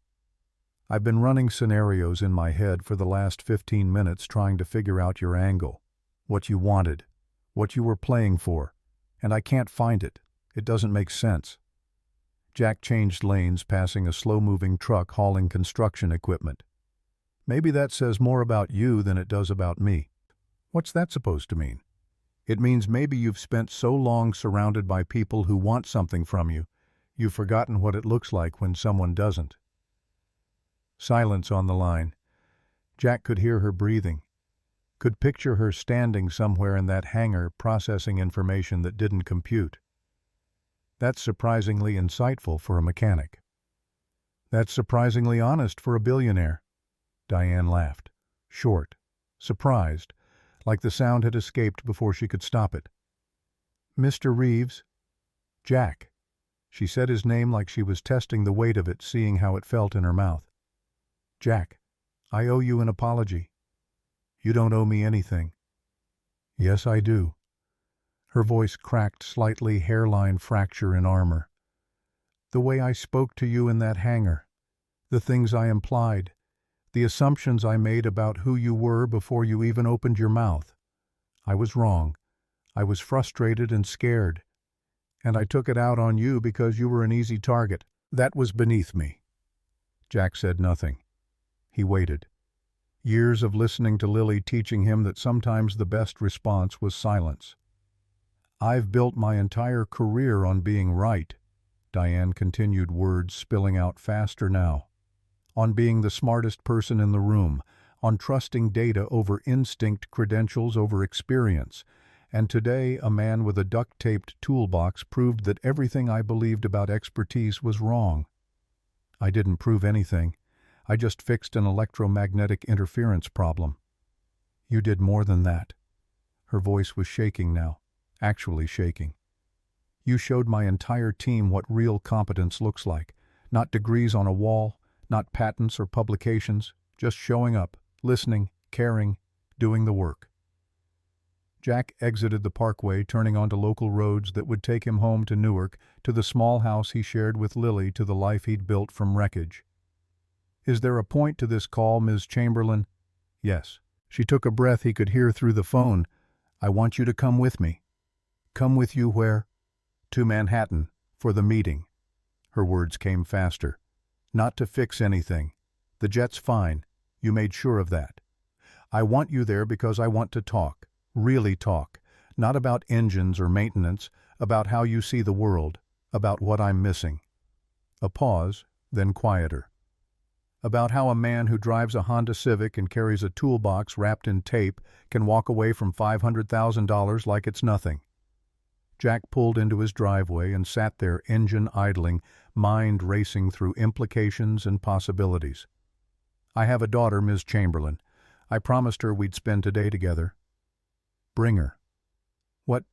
A: I've been running scenarios in my head for the last 15 minutes trying to figure out your angle, what you wanted, what you were playing for, and I can't find it. It doesn't make sense. Jack changed lanes, passing a slow-moving truck hauling construction equipment. Maybe that says more about you than it does about me. What's that supposed to mean? It means maybe you've spent so long surrounded by people who want something from you, you've forgotten what it looks like when someone doesn't. Silence on the line. Jack could hear her breathing, could picture her standing somewhere in that hangar processing information that didn't compute. That's surprisingly insightful for a mechanic. That's surprisingly honest for a billionaire. Diane laughed, short, surprised, like the sound had escaped before she could stop it. Mr. Reeves? Jack. She said his name like she was testing the weight of it, seeing how it felt in her mouth. Jack, I owe you an apology. You don't owe me anything. Yes, I do. Her voice cracked slightly, hairline fracture in armor. The way I spoke to you in that hangar, the things I implied, the assumptions I made about who you were before you even opened your mouth. I was wrong. I was frustrated and scared. And I took it out on you because you were an easy target. That was beneath me. Jack said nothing. He waited. Years of listening to Lily teaching him that sometimes the best response was silence. I've built my entire career on being right, Diane continued, words spilling out faster now. On being the smartest person in the room, on trusting data over instinct, credentials over experience. And today, a man with a duct-taped toolbox proved that everything I believed about expertise was wrong. I didn't prove anything. I just fixed an electromagnetic interference problem. You did more than that. Her voice was shaking now, actually shaking. You showed my entire team what real competence looks like. Not degrees on a wall, not patents or publications, just showing up, listening, caring, doing the work. Jack exited the parkway, turning onto local roads that would take him home to Newark, to the small house he shared with Lily, to the life he'd built from wreckage. Is there a point to this call, Ms. Chamberlain? Yes. She took a breath he could hear through the phone. I want you to come with me. Come with you where? To Manhattan, for the meeting. Her words came faster. Not to fix anything. The jet's fine. You made sure of that. I want you there because I want to talk. Really talk. Not about engines or maintenance, about how you see the world, about what I'm missing. A pause, then quieter. About how a man who drives a Honda Civic and carries a toolbox wrapped in tape can walk away from $500,000 like it's nothing. Jack pulled into his driveway and sat there, engine idling, mind racing through implications and possibilities. I have a daughter, Ms. Chamberlain. I promised her we'd spend today together. Bring her. What?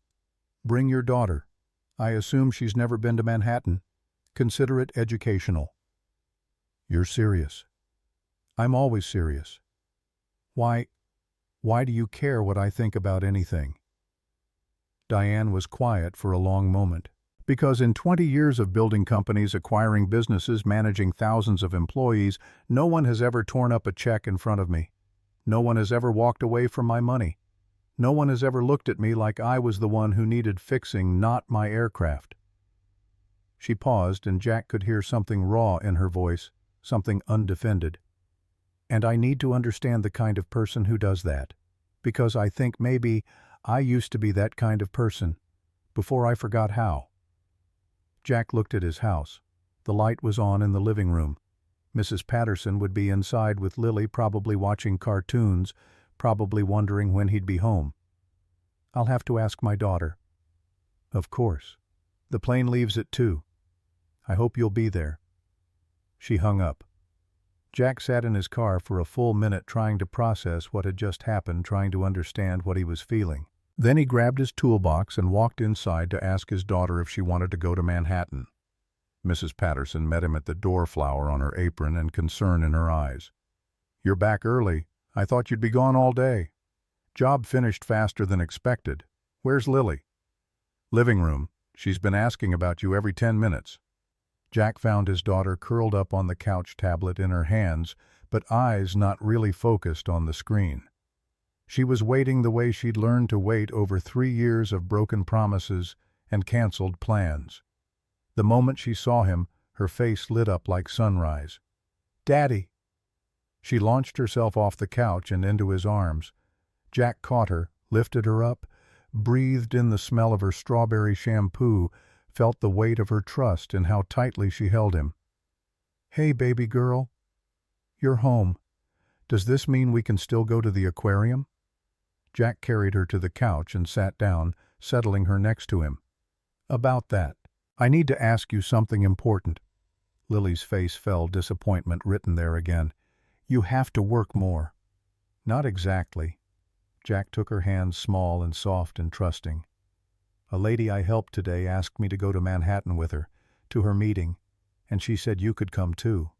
A: Bring your daughter. I assume she's never been to Manhattan. Consider it educational. You're serious. I'm always serious. Why do you care what I think about anything? Diane was quiet for a long moment. Because in 20 years of building companies, acquiring businesses, managing thousands of employees, no one has ever torn up a check in front of me. No one has ever walked away from my money. No one has ever looked at me like I was the one who needed fixing, not my aircraft. She paused, and Jack could hear something raw in her voice, something undefended. And I need to understand the kind of person who does that, because I think maybe I used to be that kind of person, before I forgot how. Jack looked at his house. The light was on in the living room. Mrs. Patterson would be inside with Lily, probably watching cartoons, probably wondering when he'd be home. I'll have to ask my daughter. Of course. The plane leaves at 2. I hope you'll be there. She hung up. Jack sat in his car for a full minute trying to process what had just happened, trying to understand what he was feeling. Then he grabbed his toolbox and walked inside to ask his daughter if she wanted to go to Manhattan. Mrs. Patterson met him at the door, flower on her apron and concern in her eyes. You're back early. I thought you'd be gone all day. Job finished faster than expected. Where's Lily? Living room. She's been asking about you every 10 minutes. Jack found his daughter curled up on the couch, tablet in her hands, but eyes not really focused on the screen. She was waiting the way she'd learned to wait over 3 years of broken promises and canceled plans. The moment she saw him, her face lit up like sunrise. Daddy! She launched herself off the couch and into his arms. Jack caught her, lifted her up, breathed in the smell of her strawberry shampoo, felt the weight of her trust in how tightly she held him. Hey, baby girl. You're home. Does this mean we can still go to the aquarium? Jack carried her to the couch and sat down, settling her next to him. About that. I need to ask you something important. Lily's face fell, disappointment written there again. You have to work more. Not exactly. Jack took her hands, small and soft and trusting. A lady I helped today asked me to go to Manhattan with her, to her meeting, and she said you could come too.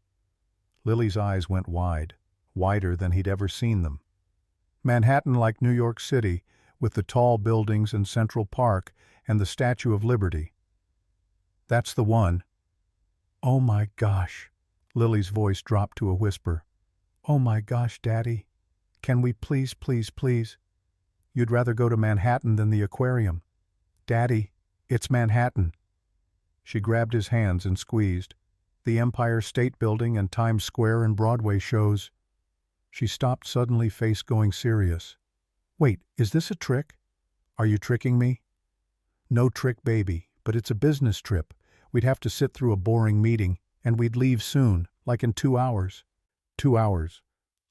A: Lily's eyes went wide, wider than he'd ever seen them. Manhattan like New York City, with the tall buildings and Central Park and the Statue of Liberty. That's the one. Oh my gosh. Lily's voice dropped to a whisper. Oh my gosh, Daddy. Can we please, please, please? You'd rather go to Manhattan than the aquarium. Daddy, it's Manhattan. She grabbed his hands and squeezed. The Empire State Building and Times Square and Broadway shows. She stopped suddenly, face going serious. Wait, is this a trick? Are you tricking me? No trick, baby, but it's a business trip. We'd have to sit through a boring meeting, and we'd leave soon, like in 2 hours. 2 hours.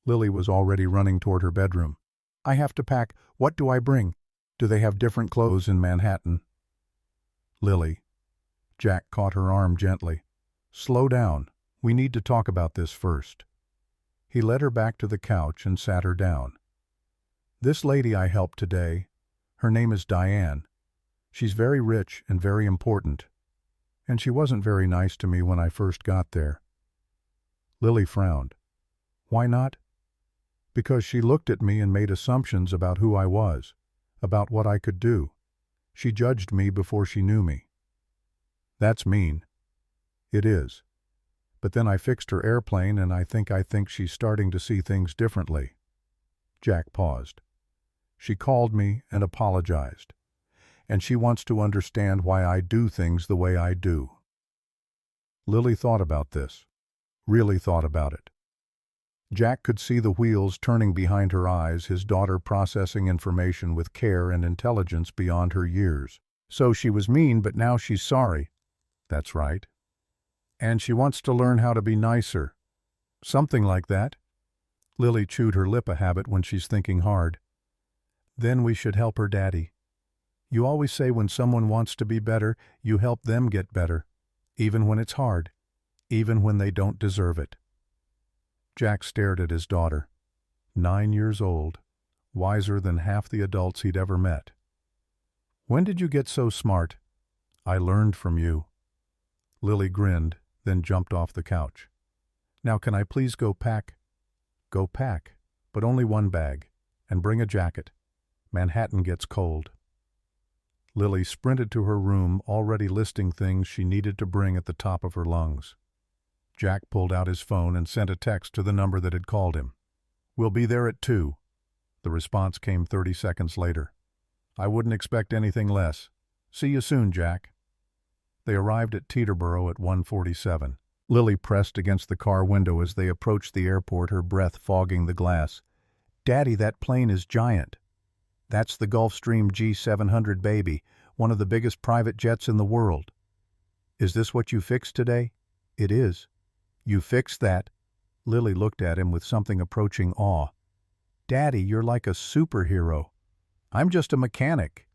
A: Lily was already running toward her bedroom. I have to pack. What do I bring? Do they have different clothes in Manhattan? Lily. Jack caught her arm gently. Slow down. We need to talk about this first. He led her back to the couch and sat her down. This lady I helped today, her name is Diane. She's very rich and very important. And she wasn't very nice to me when I first got there. Lily frowned. Why not? Because she looked at me and made assumptions about who I was, about what I could do. She judged me before she knew me. That's mean. It is. But then I fixed her airplane, and I think she's starting to see things differently. Jack paused. She called me and apologized. And she wants to understand why I do things the way I do. Lily thought about this. Really thought about it. Jack could see the wheels turning behind her eyes, his daughter processing information with care and intelligence beyond her years. So she was mean, but now she's sorry. That's right. And she wants to learn how to be nicer. Something like that. Lily chewed her lip, a habit when she's thinking hard. Then we should help her daddy. You always say when someone wants to be better, you help them get better, even when it's hard, even when they don't deserve it. Jack stared at his daughter, 9 years old, wiser than half the adults he'd ever met. When did you get so smart? I learned from you. Lily grinned, then jumped off the couch. Now can I please go pack? Go pack, but only one bag, and bring a jacket. Manhattan gets cold. Lily sprinted to her room, already listing things she needed to bring at the top of her lungs. Jack pulled out his phone and sent a text to the number that had called him. We'll be there at 2. The response came 30 seconds later. I wouldn't expect anything less. See you soon, Jack. They arrived at Teterboro at 1:47. Lily pressed against the car window as they approached the airport, her breath fogging the glass. Daddy, that plane is giant. That's the Gulfstream G700 baby, one of the biggest private jets in the world. Is this what you fixed today? It is. You fixed that? Lily looked at him with something approaching awe. Daddy, you're like a superhero. I'm just a mechanic.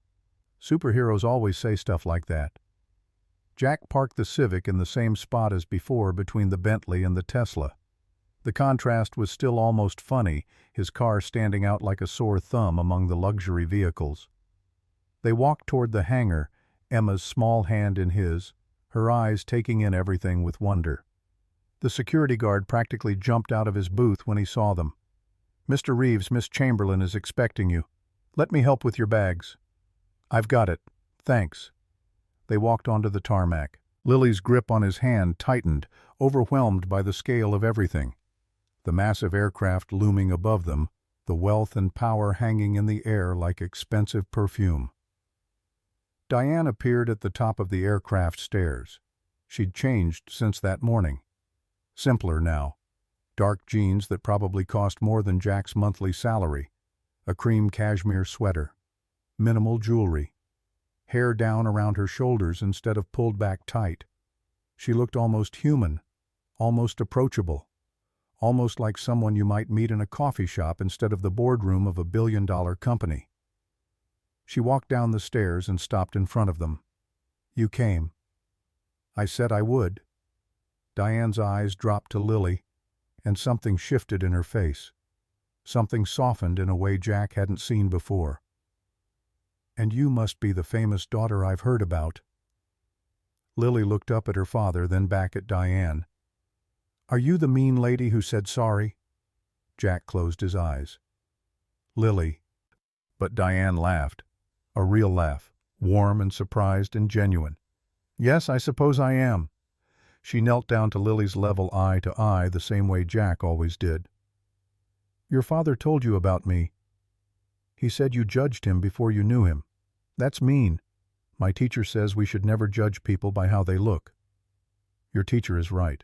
A: Superheroes always say stuff like that. Jack parked the Civic in the same spot as before between the Bentley and the Tesla. The contrast was still almost funny, his car standing out like a sore thumb among the luxury vehicles. They walked toward the hangar, Emma's small hand in his, her eyes taking in everything with wonder. The security guard practically jumped out of his booth when he saw them. Mr. Reeves, Miss Chamberlain is expecting you. Let me help with your bags. I've got it. Thanks. They walked onto the tarmac. Lily's grip on his hand tightened, overwhelmed by the scale of everything. The massive aircraft looming above them, the wealth and power hanging in the air like expensive perfume. Diane appeared at the top of the aircraft stairs. She'd changed since that morning. Simpler now. Dark jeans that probably cost more than Jack's monthly salary. A cream cashmere sweater. Minimal jewelry. Hair down around her shoulders instead of pulled back tight. She looked almost human, almost approachable. Almost like someone you might meet in a coffee shop instead of the boardroom of a billion-dollar company. She walked down the stairs and stopped in front of them. You came. I said I would. Diane's eyes dropped to Lily, and something shifted in her face. Something softened in a way Jack hadn't seen before. And you must be the famous daughter I've heard about. Lily looked up at her father, then back at Diane. Are you the mean lady who said sorry? Jack closed his eyes. Lily. But Diane laughed. A real laugh, warm and surprised and genuine. Yes, I suppose I am. She knelt down to Lily's level, eye to eye, the same way Jack always did. Your father told you about me. He said you judged him before you knew him. That's mean. My teacher says we should never judge people by how they look. Your teacher is right.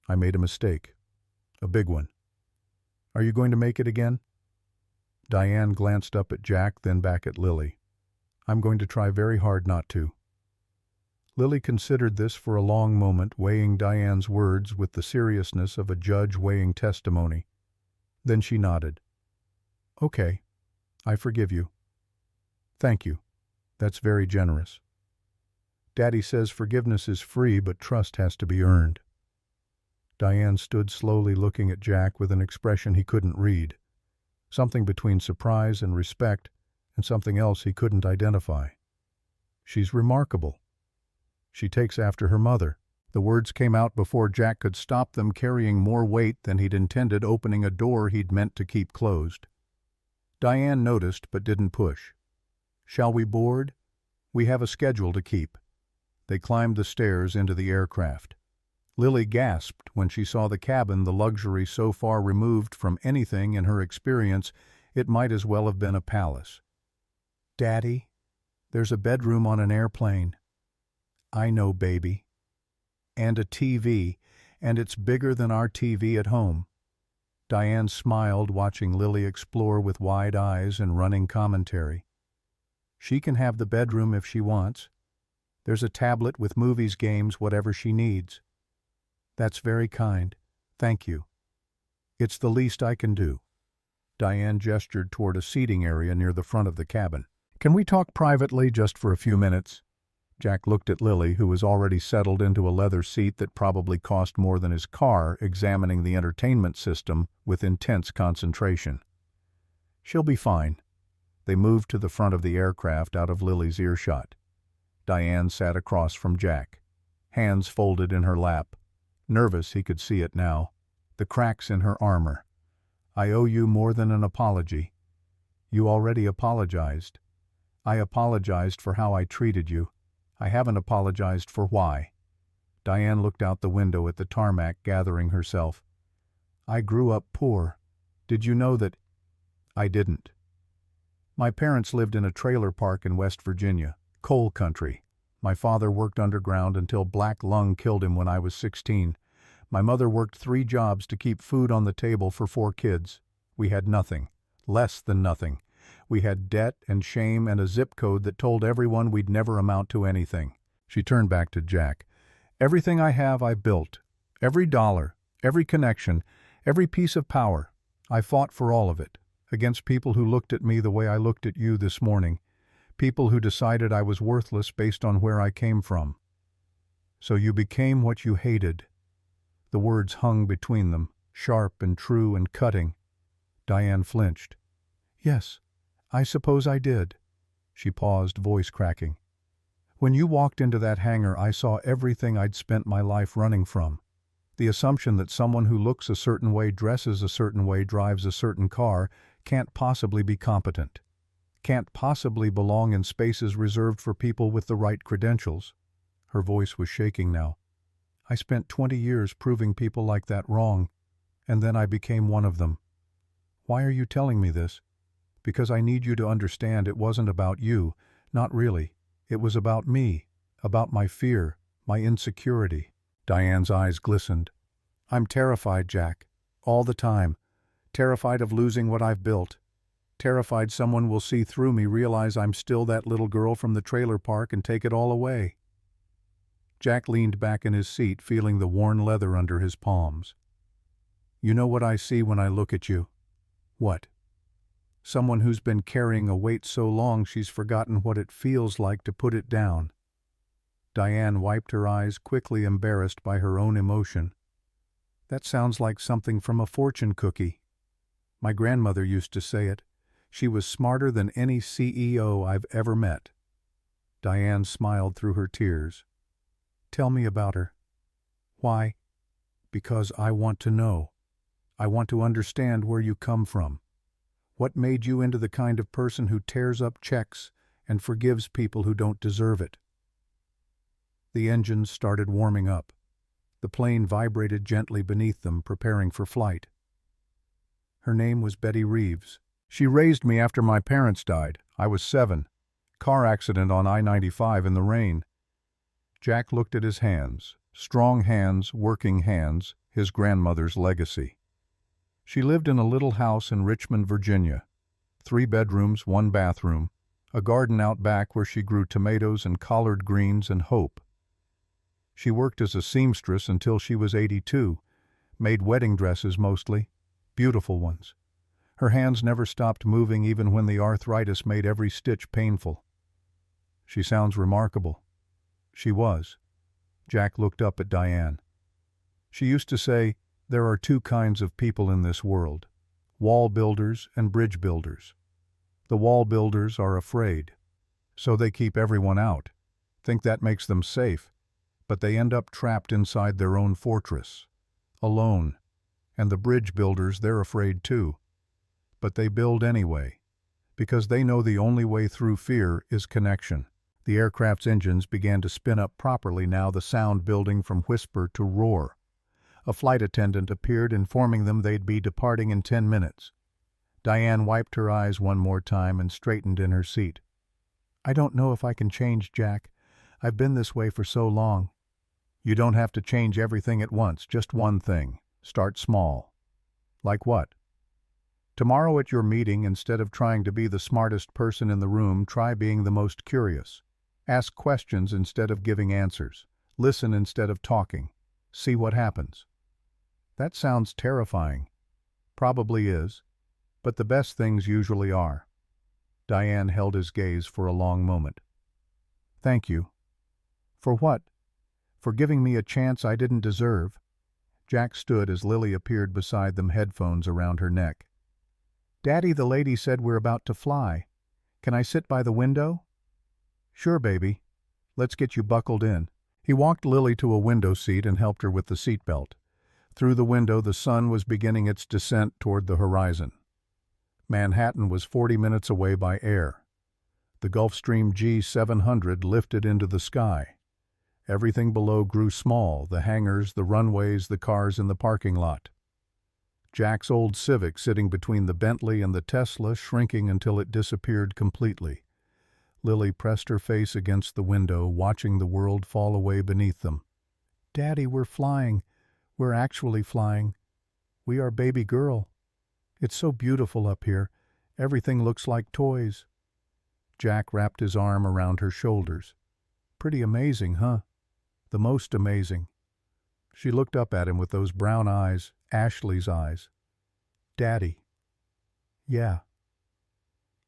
A: I made a mistake. A big one. Are you going to make it again? Diane glanced up at Jack, then back at Lily. I'm going to try very hard not to. Lily considered this for a long moment, weighing Diane's words with the seriousness of a judge weighing testimony. Then she nodded. "Okay, I forgive you." "Thank you. That's very generous." "Daddy says forgiveness is free, but trust has to be earned." Diane stood slowly looking at Jack with an expression he couldn't read. Something between surprise and respect, and something else he couldn't identify. "She's remarkable. She takes after her mother." The words came out before Jack could stop them, carrying more weight than he'd intended, opening a door he'd meant to keep closed. Diane noticed but didn't push. "Shall we board? We have a schedule to keep." They climbed the stairs into the aircraft. Lily gasped when she saw the cabin, the luxury so far removed from anything in her experience it might as well have been a palace. "Daddy, there's a bedroom on an airplane." "I know, baby. And a TV, and it's bigger than our TV at home." Diane smiled, watching Lily explore with wide eyes and running commentary. "She can have the bedroom if she wants. There's a tablet with movies, games, whatever she needs." "That's very kind. Thank you. It's the least I can do." Diane gestured toward a seating area near the front of the cabin. "Can we talk privately just for a few minutes?" Jack looked at Lily, who was already settled into a leather seat that probably cost more than his car, examining the entertainment system with intense concentration. "She'll be fine." They moved to the front of the aircraft, out of Lily's earshot. Diane sat across from Jack, hands folded in her lap. Nervous, he could see it now, the cracks in her armor. "I owe you more than an apology." "You already apologized." "I apologized for how I treated you. I haven't apologized for why." Diane looked out the window at the tarmac, gathering herself. "I grew up poor. Did you know that?" "I didn't. My parents lived in a trailer park in West Virginia, coal country. My father worked underground until black lung killed him when I was 16. My mother worked 3 jobs to keep food on the table for 4 kids. We had nothing, less than nothing. We had debt and shame and a zip code that told everyone we'd never amount to anything." She turned back to Jack. "Everything I have I built. Every dollar, every connection, every piece of power. I fought for all of it, against people who looked at me the way I looked at you this morning, people who decided I was worthless based on where I came from. So you became what you hated." The words hung between them, sharp and true and cutting. Diane flinched. "Yes, I suppose I did." She paused, voice cracking. "When you walked into that hangar, I saw everything I'd spent my life running from. The assumption that someone who looks a certain way, dresses a certain way, drives a certain car, can't possibly be competent. Can't possibly belong in spaces reserved for people with the right credentials." Her voice was shaking now. "I spent 20 years proving people like that wrong, and then I became one of them. Why are you telling me this? Because I need you to understand it wasn't about you, not really. It was about me, about my fear, my insecurity." Diane's eyes glistened. "I'm terrified, Jack, all the time. Terrified of losing what I've built. Terrified someone will see through me, realize I'm still that little girl from the trailer park, and take it all away." Jack leaned back in his seat, feeling the worn leather under his palms. "You know what I see when I look at you?" "What?" "Someone who's been carrying a weight so long she's forgotten what it feels like to put it down." Diane wiped her eyes, quickly, embarrassed by her own emotion. "That sounds like something from a fortune cookie. My grandmother used to say it. She was smarter than any CEO I've ever met." Diane smiled through her tears. "Tell me about her." "Why?" "Because I want to know. I want to understand where you come from. What made you into the kind of person who tears up checks and forgives people who don't deserve it?" The engines started warming up. The plane vibrated gently beneath them, preparing for flight. "Her name was Betty Reeves. She raised me after my parents died. I was 7. Car accident on I-95 in the rain." Jack looked at his hands. Strong hands, working hands, his grandmother's legacy. "She lived in a little house in Richmond, Virginia. 3 bedrooms, 1 bathroom, a garden out back where she grew tomatoes and collard greens and hope. She worked as a seamstress until she was 82, made wedding dresses mostly, beautiful ones. Her hands never stopped moving even when the arthritis made every stitch painful. She sounds remarkable. She was. Jack looked up at Diane. She used to say, there are two kinds of people in this world, wall builders and bridge builders. The wall builders are afraid, so they keep everyone out, think that makes them safe, but they end up trapped inside their own fortress, alone. And the bridge builders, they're afraid too. But they build anyway, because they know the only way through fear is connection. The aircraft's engines began to spin up properly now, the sound building from whisper to roar. A flight attendant appeared informing them they'd be departing in 10 minutes. Diane wiped her eyes one more time and straightened in her seat. I don't know if I can change, Jack. I've been this way for so long. You don't have to change everything at once, just one thing. Start small. Like what? Tomorrow at your meeting, instead of trying to be the smartest person in the room, try being the most curious. Ask questions instead of giving answers. Listen instead of talking. See what happens. That sounds terrifying. Probably is, but the best things usually are. Diane held his gaze for a long moment. Thank you. For what? For giving me a chance I didn't deserve. Jack stood as Lily appeared beside them, headphones around her neck. Daddy, the lady said we're about to fly. Can I sit by the window? Sure, baby. Let's get you buckled in. He walked Lily to a window seat and helped her with the seatbelt. Through the window, the sun was beginning its descent toward the horizon. Manhattan was 40 minutes away by air. The Gulfstream G700 lifted into the sky. Everything below grew small, the hangars, the runways, the cars in the parking lot. Jack's old Civic sitting between the Bentley and the Tesla, shrinking until it disappeared completely. Lily pressed her face against the window, watching the world fall away beneath them. Daddy, we're flying. We're actually flying. We are baby girl. It's so beautiful up here. Everything looks like toys. Jack wrapped his arm around her shoulders. Pretty amazing, huh? The most amazing. She looked up at him with those brown eyes, Ashley's eyes. Daddy. Yeah.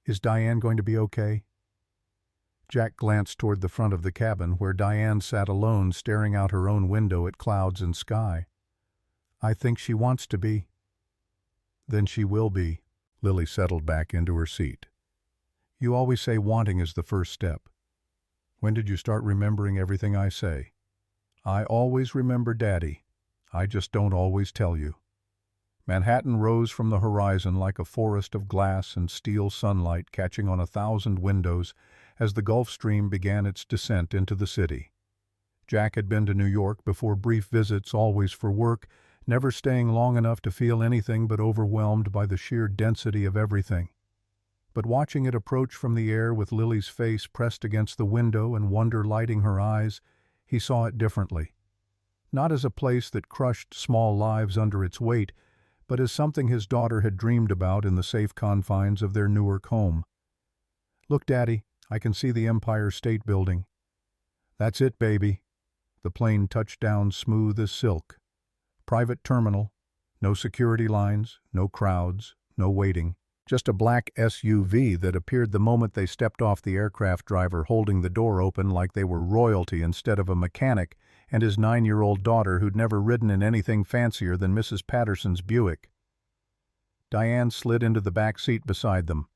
A: Is Diane going to be okay? Jack glanced toward the front of the cabin, where Diane sat alone, staring out her own window at clouds and sky. I think she wants to be. Then she will be. Lily settled back into her seat. You always say wanting is the first step. When did you start remembering everything I say? I always remember Daddy. I just don't always tell you. Manhattan rose from the horizon like a forest of glass and steel sunlight catching on 1,000 windows as the Gulfstream began its descent into the city. Jack had been to New York before, brief visits, always for work, never staying long enough to feel anything but overwhelmed by the sheer density of everything. But watching it approach from the air with Lily's face pressed against the window and wonder lighting her eyes, he saw it differently. Not as a place that crushed small lives under its weight, but as something his daughter had dreamed about in the safe confines of their Newark home. Look, Daddy, I can see the Empire State Building. That's it, baby. The plane touched down smooth as silk. Private terminal, no security lines, no crowds, no waiting. Just a black SUV that appeared the moment they stepped off, the aircraft driver holding the door open like they were royalty instead of a mechanic, and his 9-year-old daughter who'd never ridden in anything fancier than Mrs. Patterson's Buick. Diane slid into the back seat beside them.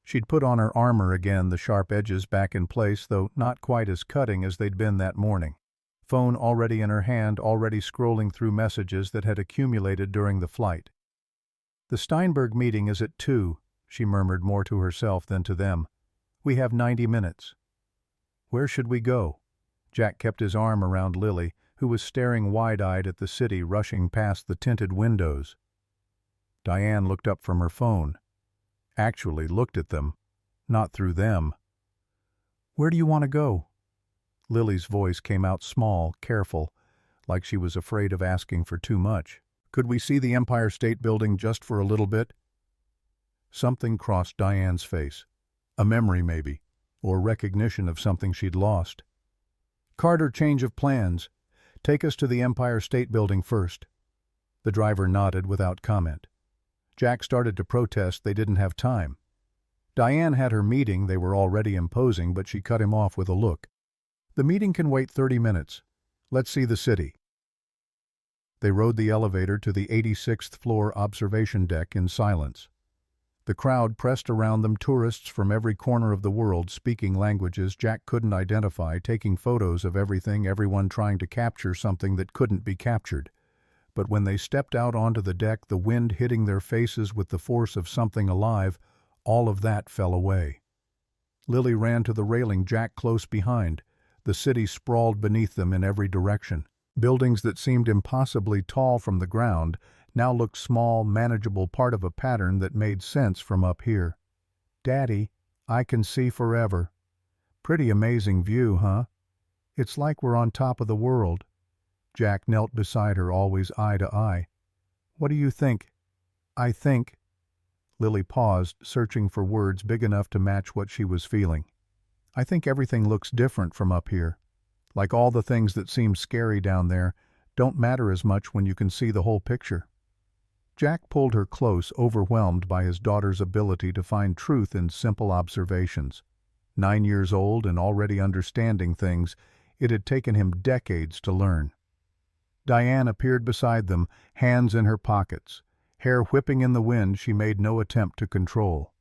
A: She'd put on her armor again, the sharp edges back in place, though not quite as cutting as they'd been that morning. Phone already in her hand, already scrolling through messages that had accumulated during the flight. The Steinberg meeting is at 2, she murmured more to herself than to them. We have 90 minutes. Where should we go? Jack kept his arm around Lily, who was staring wide-eyed at the city rushing past the tinted windows. Diane looked up from her phone. Actually looked at them, not through them. Where do you want to go? Lily's voice came out small, careful, like she was afraid of asking for too much. Could we see the Empire State Building just for a little bit? Something crossed Diane's face. A memory, maybe, or recognition of something she'd lost. Carter, change of plans. Take us to the Empire State Building first." The driver nodded without comment. Jack started to protest they didn't have time. Diane had her meeting, they were already imposing, but she cut him off with a look. "The meeting can wait 30 minutes. Let's see the city." They rode the elevator to the 86th floor observation deck in silence. The crowd pressed around them, tourists from every corner of the world, speaking languages Jack couldn't identify, taking photos of everything, everyone trying to capture something that couldn't be captured. But when they stepped out onto the deck, the wind hitting their faces with the force of something alive, all of that fell away. Lily ran to the railing, Jack close behind. The city sprawled beneath them in every direction. Buildings that seemed impossibly tall from the ground now looked small, manageable, part of a pattern that made sense from up here. "Daddy, I can see forever." "Pretty amazing view, huh? It's like we're on top of the world." Jack knelt beside her, always eye to eye. "What do you think?" "I think—" Lily paused, searching for words big enough to match what she was feeling. "I think everything looks different from up here. Like all the things that seem scary down there don't matter as much when you can see the whole picture." Jack pulled her close, overwhelmed by his daughter's ability to find truth in simple observations. 9 years old and already understanding things it had taken him decades to learn. Diane appeared beside them, hands in her pockets. Hair whipping in the wind she made no attempt to control.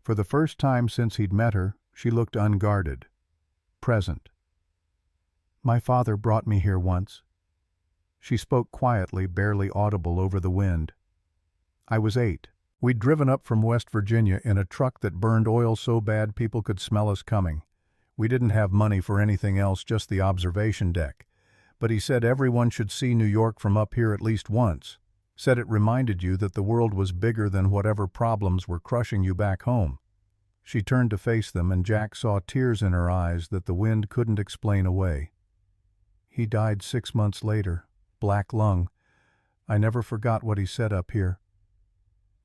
A: For the first time since he'd met her, she looked unguarded, present. "My father brought me here once." She spoke quietly, barely audible over the wind. "I was 8. We'd driven up from West Virginia in a truck that burned oil so bad people could smell us coming. We didn't have money for anything else, just the observation deck. But he said everyone should see New York from up here at least once. Said it reminded you that the world was bigger than whatever problems were crushing you back home." She turned to face them, and Jack saw tears in her eyes that the wind couldn't explain away. "He died 6 months later. Black lung. I never forgot what he said up here."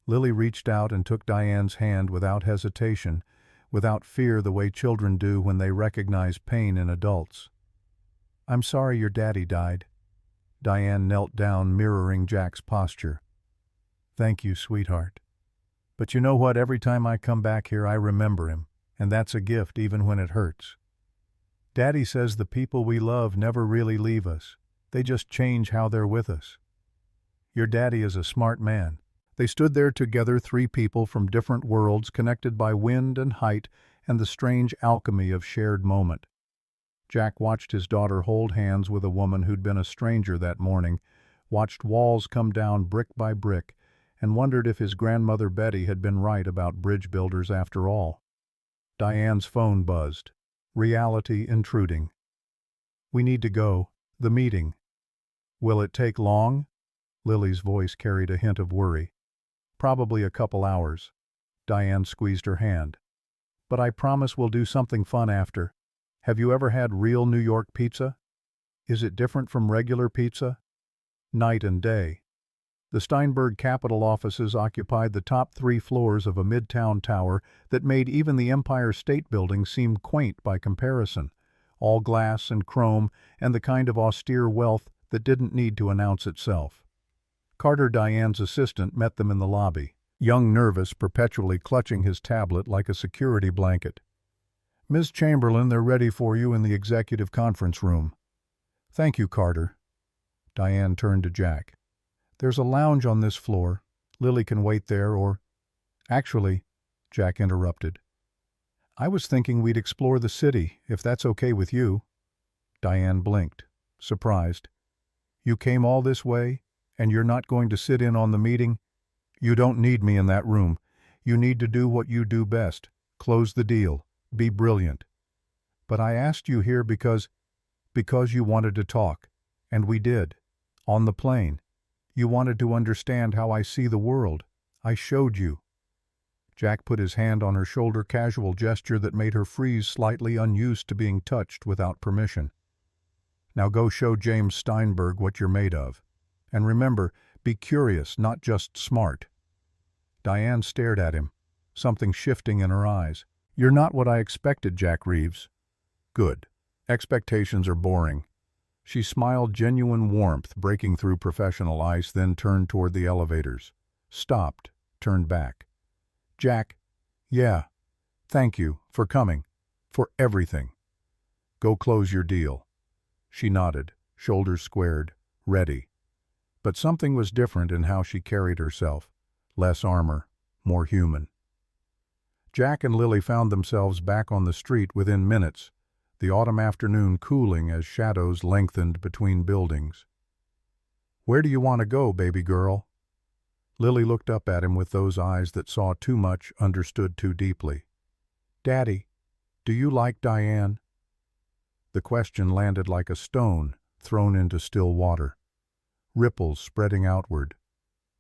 A: Lily reached out and took Diane's hand without hesitation, without fear, the way children do when they recognize pain in adults. "I'm sorry your daddy died." Diane knelt down, mirroring Jack's posture. "Thank you, sweetheart. But you know what? Every time I come back here I remember him, and that's a gift even when it hurts. Daddy says the people we love never really leave us. They just change how they're with us. Your daddy is a smart man." They stood there together, 3 people from different worlds, connected by wind and height and the strange alchemy of shared moment. Jack watched his daughter hold hands with a woman who'd been a stranger that morning, watched walls come down brick by brick, and wondered if his grandmother Betty had been right about bridge builders after all. Diane's phone buzzed. Reality intruding. "We need to go. The meeting." "Will it take long?" Lily's voice carried a hint of worry. "Probably a couple hours." Diane squeezed her hand. "But I promise we'll do something fun after. Have you ever had real New York pizza? Is it different from regular pizza?" Night and day. The Steinberg Capitol offices occupied the top 3 floors of a midtown tower that made even the Empire State Building seem quaint by comparison. All glass and chrome, and the kind of austere wealth that didn't need to announce itself. Carter, Diane's assistant, met them in the lobby, young, nervous, perpetually clutching his tablet like a security blanket. "Ms. Chamberlain, they're ready for you in the executive conference room." "Thank you, Carter." Diane turned to Jack. "There's a lounge on this floor. Lily can wait there, or—" "Actually," Jack interrupted, "I was thinking we'd explore the city, if that's okay with you." Diane blinked, surprised. "You came all this way, and you're not going to sit in on the meeting? You don't need me in that room. You need to do what you do best. Close the deal. Be brilliant. But I asked you here because you wanted to talk. And we did. On the plane. You wanted to understand how I see the world. I showed you." Jack put his hand on her shoulder, casual gesture that made her freeze, slightly unused to being touched without permission. "Now go show James Steinberg what you're made of. And remember, be curious, not just smart." Diane stared at him, something shifting in her eyes. "You're not what I expected, Jack Reeves." "Good. Expectations are boring." She smiled genuine warmth, breaking through professional ice, then turned toward the elevators. Stopped, turned back. Jack, yeah, thank you, for coming, for everything. Go close your deal. She nodded, shoulders squared, ready. But something was different in how she carried herself. Less armor, more human. Jack and Lily found themselves back on the street within minutes, the autumn afternoon cooling as shadows lengthened between buildings. Where do you want to go, baby girl? Lily looked up at him with those eyes that saw too much, understood too deeply. Daddy, do you like Diane? The question landed like a stone thrown into still water. Ripples spreading outward.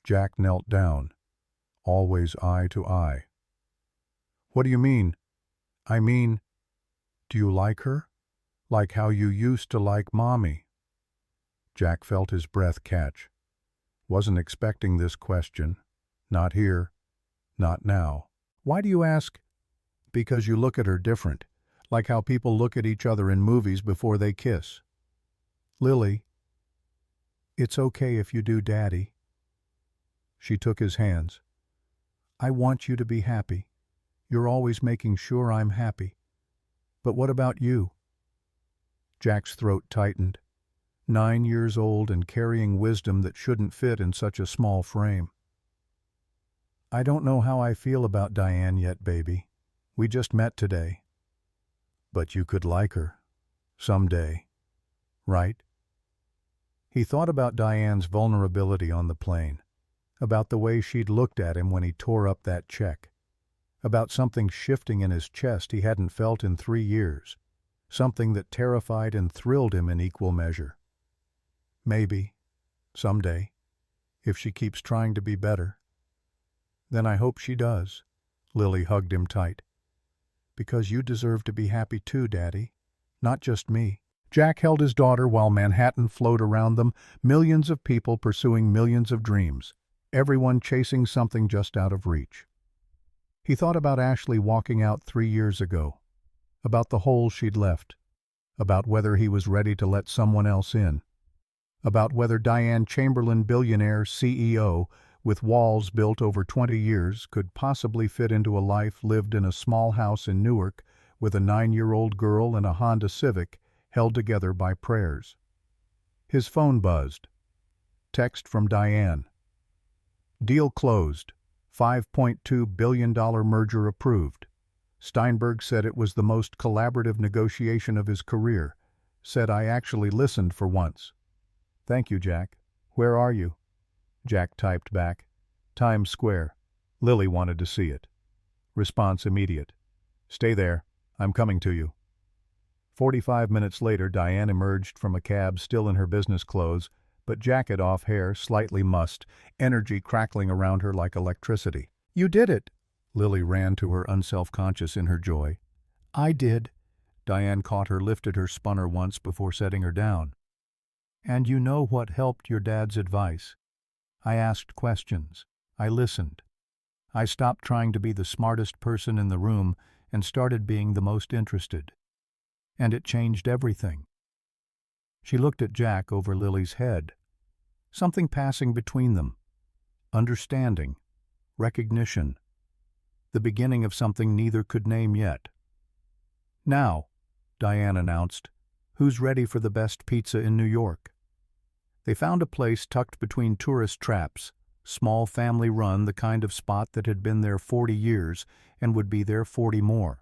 A: Jack knelt down, always eye to eye. What do you mean? I mean, do you like her? Like how you used to like Mommy? Jack felt his breath catch. Wasn't expecting this question. Not here. Not now. Why do you ask? Because you look at her different, like how people look at each other in movies before they kiss. Lily, it's okay if you do, Daddy. She took his hands. I want you to be happy. You're always making sure I'm happy. But what about you? Jack's throat tightened. 9 years old and carrying wisdom that shouldn't fit in such a small frame. I don't know how I feel about Diane yet, baby. We just met today. But you could like her. Someday. Right? He thought about Diane's vulnerability on the plane. About the way she'd looked at him when he tore up that check. About something shifting in his chest he hadn't felt in 3 years. Something that terrified and thrilled him in equal measure. Maybe. Someday. If she keeps trying to be better. Then I hope she does. Lily hugged him tight. Because you deserve to be happy too, Daddy. Not just me. Jack held his daughter while Manhattan flowed around them, millions of people pursuing millions of dreams, everyone chasing something just out of reach. He thought about Ashley walking out 3 years ago, about the hole she'd left, about whether he was ready to let someone else in, about whether Diane Chamberlain, billionaire CEO, with walls built over 20 years, could possibly fit into a life lived in a small house in Newark with a 9-year-old girl and a Honda Civic held together by prayers. His phone buzzed. Text from Diane. Deal closed. $5.2 billion merger approved. Steinberg said it was the most collaborative negotiation of his career. Said I actually listened for once. Thank you, Jack. Where are you? Jack typed back. Times Square. Lily wanted to see it. Response immediate. Stay there. I'm coming to you. 45 minutes later, Diane emerged from a cab still in her business clothes, but jacket off, hair slightly mussed, energy crackling around her like electricity. You did it! Lily ran to her, unself-conscious in her joy. I did. Diane caught her, lifted her, spun her once before setting her down. And you know what helped your dad's advice? I asked questions. I listened. I stopped trying to be the smartest person in the room and started being the most interested. And it changed everything. She looked at Jack over Lily's head. Something passing between them. Understanding. Recognition. The beginning of something neither could name yet. Now, Diane announced, who's ready for the best pizza in New York? They found a place tucked between tourist traps, small family run, the kind of spot that had been there 40 years and would be there 40 more.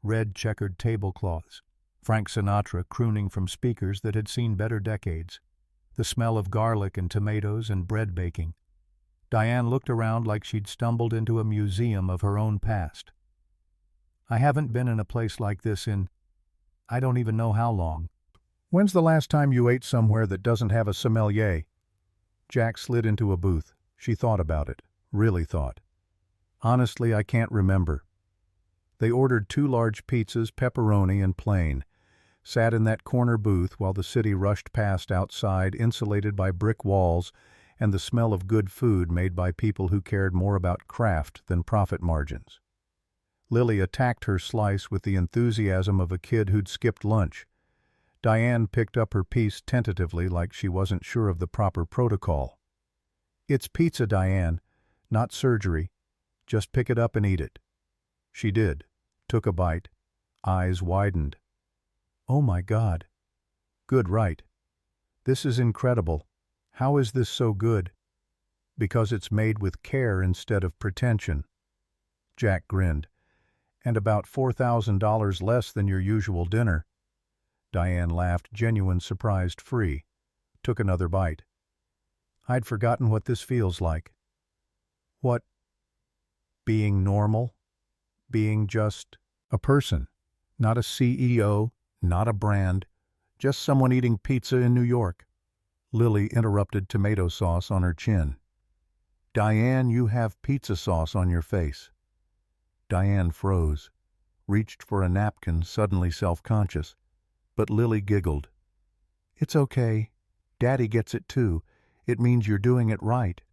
A: Red checkered tablecloths. Frank Sinatra crooning from speakers that had seen better decades. The smell of garlic and tomatoes and bread baking. Diane looked around like she'd stumbled into a museum of her own past. I haven't been in a place like this in, I don't even know how long. When's the last time you ate somewhere that doesn't have a sommelier? Jack slid into a booth. She thought about it. Really thought. Honestly, I can't remember. They ordered 2 large pizzas, pepperoni and plain. Sat in that corner booth while the city rushed past outside, insulated by brick walls, and the smell of good food made by people who cared more about craft than profit margins. Lily attacked her slice with the enthusiasm of a kid who'd skipped lunch. Diane picked up her piece tentatively like she wasn't sure of the proper protocol. "It's pizza, Diane, not surgery. Just pick it up and eat it." She did, took a bite, eyes widened. "Oh my God. Good, right. This is incredible. How is this so good?" "Because it's made with care instead of pretension." Jack grinned. "And about $4,000 less than your usual dinner." Diane laughed, genuine surprised free. Took another bite. "I'd forgotten what this feels like." "What?" "Being normal. Being just a person. Not a CEO, not a brand. Just someone eating pizza in New York." Lily interrupted, tomato sauce on her chin. "Diane, you have pizza sauce on your face." Diane froze, reached for a napkin, suddenly self-conscious. But Lily giggled. "It's okay. Daddy gets it too. It means you're doing it right."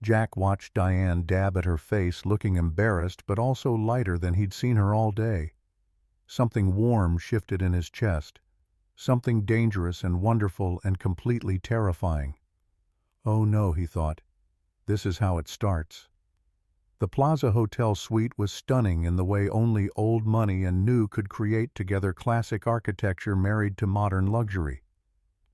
A: Jack watched Diane dab at her face, looking embarrassed but also lighter than he'd seen her all day. Something warm shifted in his chest. Something dangerous and wonderful and completely terrifying. "Oh no," he thought. "This is how it starts." The Plaza Hotel suite was stunning in the way only old money and new could create together, classic architecture married to modern luxury.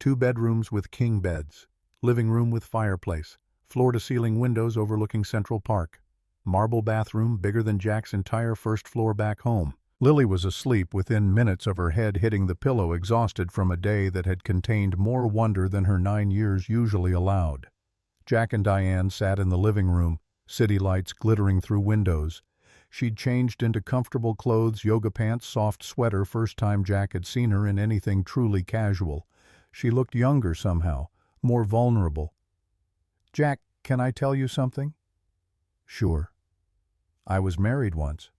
A: 2 bedrooms with king beds, living room with fireplace, floor-to-ceiling windows overlooking Central Park, marble bathroom bigger than Jack's entire first floor back home. Lily was asleep within minutes of her head hitting the pillow, exhausted from a day that had contained more wonder than her 9 years usually allowed. Jack and Diane sat in the living room, city lights glittering through windows. She'd changed into comfortable clothes, yoga pants, soft sweater, first time Jack had seen her in anything truly casual. She looked younger somehow, more vulnerable. "Jack, can I tell you something?" "Sure." "I was married once."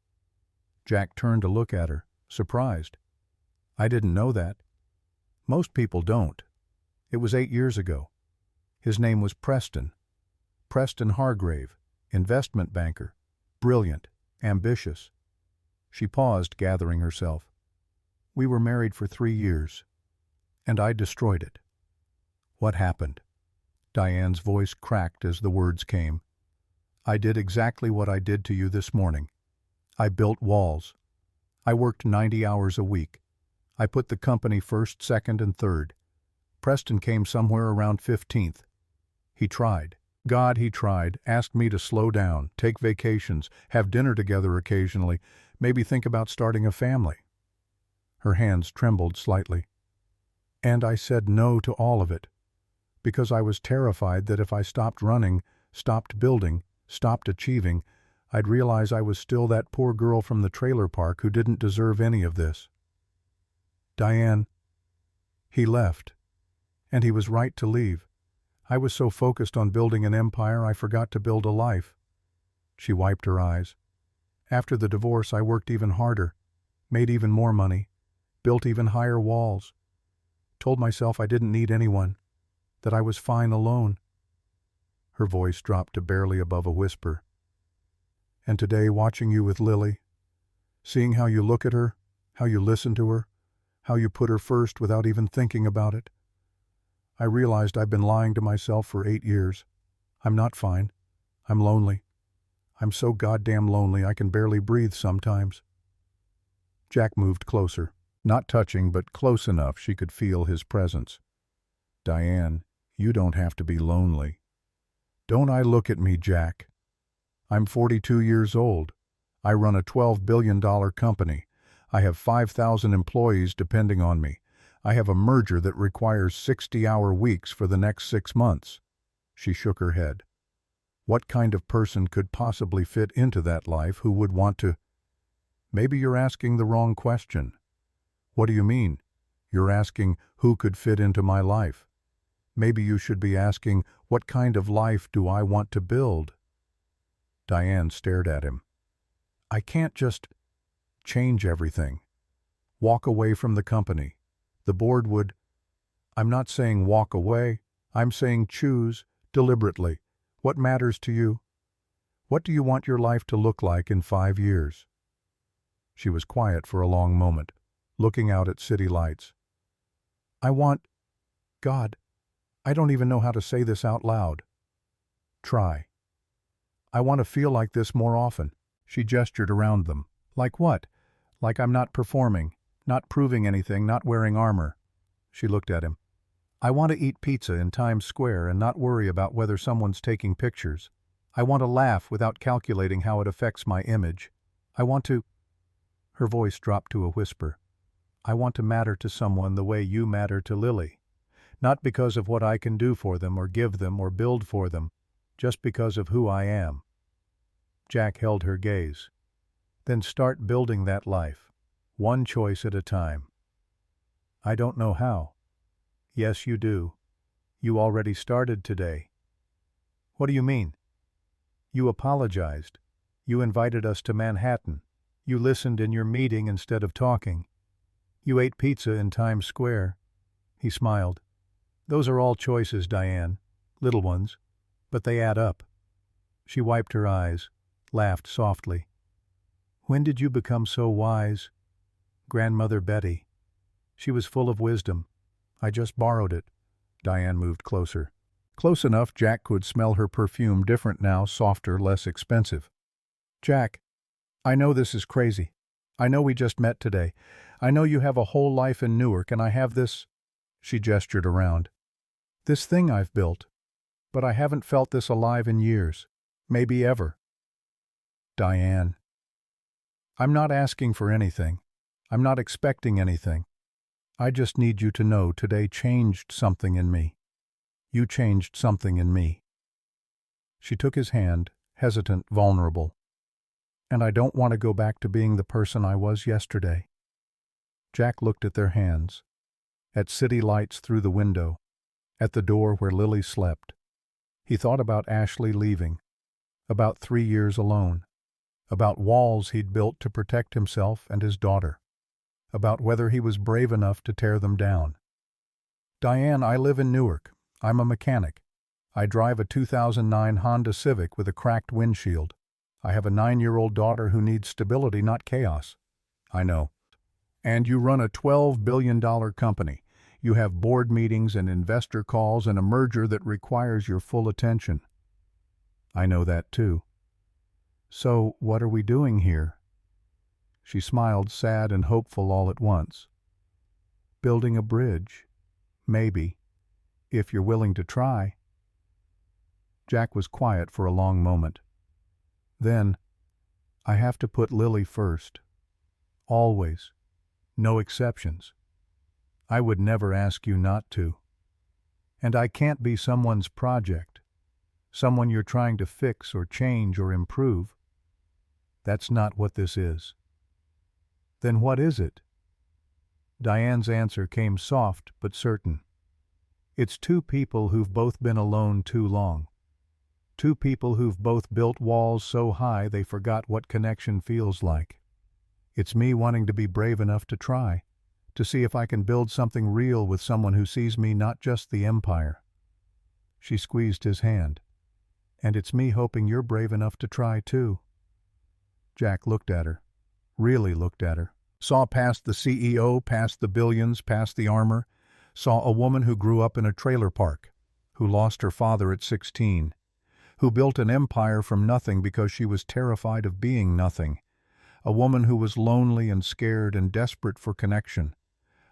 A: Jack turned to look at her, surprised. "I didn't know that." "Most people don't. It was 8 years ago. His name was Preston. Preston Hargrave. Investment banker. Brilliant. Ambitious." She paused, gathering herself. "We were married for 3 years. And I destroyed it." "What happened?" Diane's voice cracked as the words came. "I did exactly what I did to you this morning. I built walls. I worked 90 hours a week. I put the company first, second, and third. Preston came somewhere around 15th. He tried. God, he tried, asked me to slow down, take vacations, have dinner together occasionally, maybe think about starting a family." Her hands trembled slightly. "And I said no to all of it, because I was terrified that if I stopped running, stopped building, stopped achieving, I'd realize I was still that poor girl from the trailer park who didn't deserve any of this." "Diane, he left. And he was right to leave. I was so focused on building an empire I forgot to build a life." She wiped her eyes. "After the divorce I worked even harder, made even more money, built even higher walls. Told myself I didn't need anyone, that I was fine alone." Her voice dropped to barely above a whisper. "And today, watching you with Lily, seeing how you look at her, how you listen to her, how you put her first without even thinking about it, I realized I've been lying to myself for 8 years. I'm not fine. I'm lonely. I'm so goddamn lonely I can barely breathe sometimes." Jack moved closer, not touching but close enough she could feel his presence. "Diane, you don't have to be lonely." "Don't I look at me, Jack? I'm 42 years old. I run a $12 billion company. I have 5,000 employees depending on me. I have a merger that requires 60-hour weeks for the next 6 months." She shook her head. "What kind of person could possibly fit into that life who would want to—" "Maybe you're asking the wrong question." "What do you mean?" "You're asking who could fit into my life. Maybe you should be asking, what kind of life do I want to build?" Diane stared at him. "I can't just change everything. Walk away from the company. The board would—" "I'm not saying walk away. I'm saying choose, deliberately. What matters to you? What do you want your life to look like in 5 years?" She was quiet for a long moment, looking out at city lights. I want, God, I don't even know how to say this out loud. Try. I want to feel like this more often. She gestured around them. Like what? Like I'm not performing, not proving anything, not wearing armor. She looked at him. I want to eat pizza in Times Square and not worry about whether someone's taking pictures. I want to laugh without calculating how it affects my image. I want to... Her voice dropped to a whisper. I want to matter to someone the way you matter to Lily. Not because of what I can do for them or give them or build for them, just because of who I am. Jack held her gaze. Then start building that life, one choice at a time. I don't know how. Yes, you do. You already started today. What do you mean? You apologized. You invited us to Manhattan. You listened in your meeting instead of talking. You ate pizza in Times Square. He smiled. Those are all choices, Diane. Little ones. But they add up. She wiped her eyes, laughed softly. When did you become so wise? Grandmother Betty. She was full of wisdom. I just borrowed it. Diane moved closer. Close enough Jack could smell her perfume, different now, softer, less expensive. Jack, I know this is crazy. I know we just met today. I know you have a whole life in Newark and I have this... She gestured around. This thing I've built. But I haven't felt this alive in years. Maybe ever. Diane. I'm not asking for anything. I'm not expecting anything. I just need you to know today changed something in me. You changed something in me. She took his hand, hesitant, vulnerable. And I don't want to go back to being the person I was yesterday. Jack looked at their hands, at city lights through the window, at the door where Lily slept. He thought about Ashley leaving, about 3 years alone, about walls he'd built to protect himself and his daughter, about whether he was brave enough to tear them down. Diane, I live in Newark. I'm a mechanic. I drive a 2009 Honda Civic with a cracked windshield. I have a 9-year-old daughter who needs stability, not chaos. I know. And you run a $12 billion company. You have board meetings and investor calls and a merger that requires your full attention. I know that too. So what are we doing here? She smiled, sad and hopeful all at once. Building a bridge. Maybe. If you're willing to try. Jack was quiet for a long moment. Then, I have to put Lily first. Always. No exceptions. I would never ask you not to. And I can't be someone's project, someone you're trying to fix or change or improve. That's not what this is. Then what is it? Diane's answer came soft but certain. It's two people who've both been alone too long. Two people who've both built walls so high they forgot what connection feels like. It's me wanting to be brave enough to try, to see if I can build something real with someone who sees me, not just the empire. She squeezed his hand. And it's me hoping you're brave enough to try too. Jack looked at her, really looked at her, saw past the CEO, past the billions, past the armor, saw a woman who grew up in a trailer park, who lost her father at 16, who built an empire from nothing because she was terrified of being nothing, a woman who was lonely and scared and desperate for connection,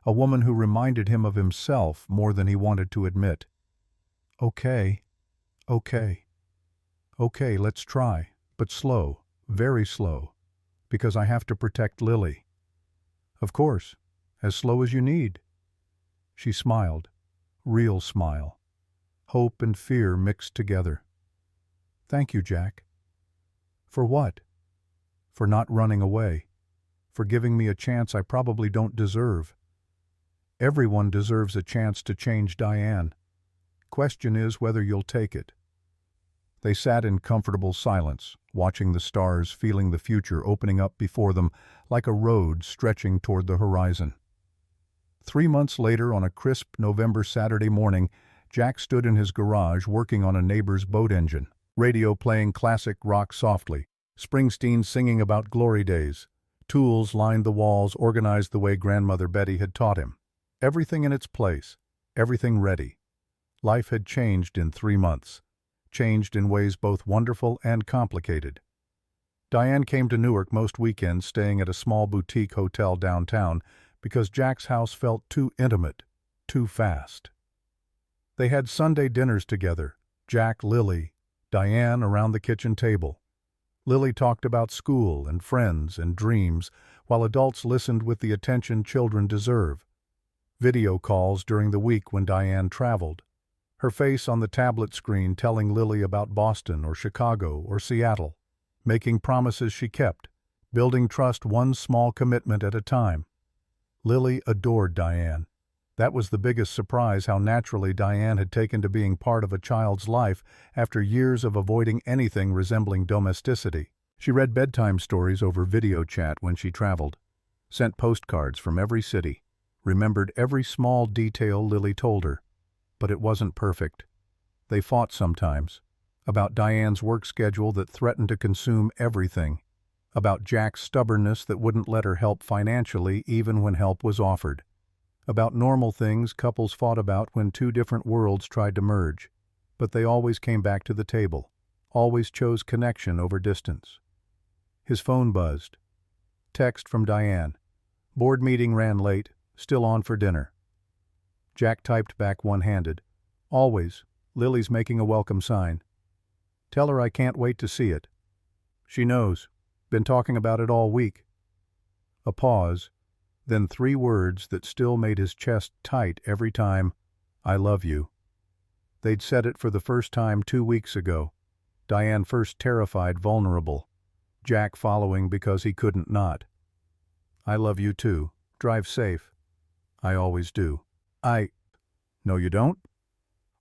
A: a woman who reminded him of himself more than he wanted to admit. Okay, let's try, but slow, very slow, because I have to protect Lily. Of course, as slow as you need. She smiled, real smile, hope and fear mixed together. Thank you, Jack. For what? For not running away, for giving me a chance I probably don't deserve. Everyone deserves a chance to change Diane. Question is whether you'll take it. They sat in comfortable silence, watching the stars, feeling the future opening up before them like a road stretching toward the horizon. 3 months later, on a crisp November Saturday morning, Jack stood in his garage working on a neighbor's boat engine, radio playing classic rock softly, Springsteen singing about glory days. Tools lined the walls, organized the way Grandmother Betty had taught him. Everything in its place, everything ready. Life had changed in 3 months, changed in ways both wonderful and complicated. Diane came to Newark most weekends, staying at a small boutique hotel downtown because Jack's house felt too intimate, too fast. They had Sunday dinners together, Jack, Lily, Diane around the kitchen table. Lily talked about school and friends and dreams, while adults listened with the attention children deserve. Video calls during the week when Diane traveled, her face on the tablet screen telling Lily about Boston or Chicago or Seattle, making promises she kept, building trust one small commitment at a time. Lily adored Diane. That was the biggest surprise, how naturally Diane had taken to being part of a child's life after years of avoiding anything resembling domesticity. She read bedtime stories over video chat when she traveled, sent postcards from every city, remembered every small detail Lily told her. But it wasn't perfect. They fought sometimes, about Diane's work schedule that threatened to consume everything, about Jack's stubbornness that wouldn't let her help financially even when help was offered, about normal things couples fought about when two different worlds tried to merge, but they always came back to the table, always chose connection over distance. His phone buzzed. Text from Diane. Board meeting ran late, still on for dinner. Jack typed back one-handed. Always, Lily's making a welcome sign. Tell her I can't wait to see it. She knows. Been talking about it all week. A pause. Then 3 words that still made his chest tight every time. I love you. They'd said it for the first time 2 weeks ago. Diane first terrified, vulnerable. Jack following because he couldn't not. I love you too. Drive safe. I always do. No you don't?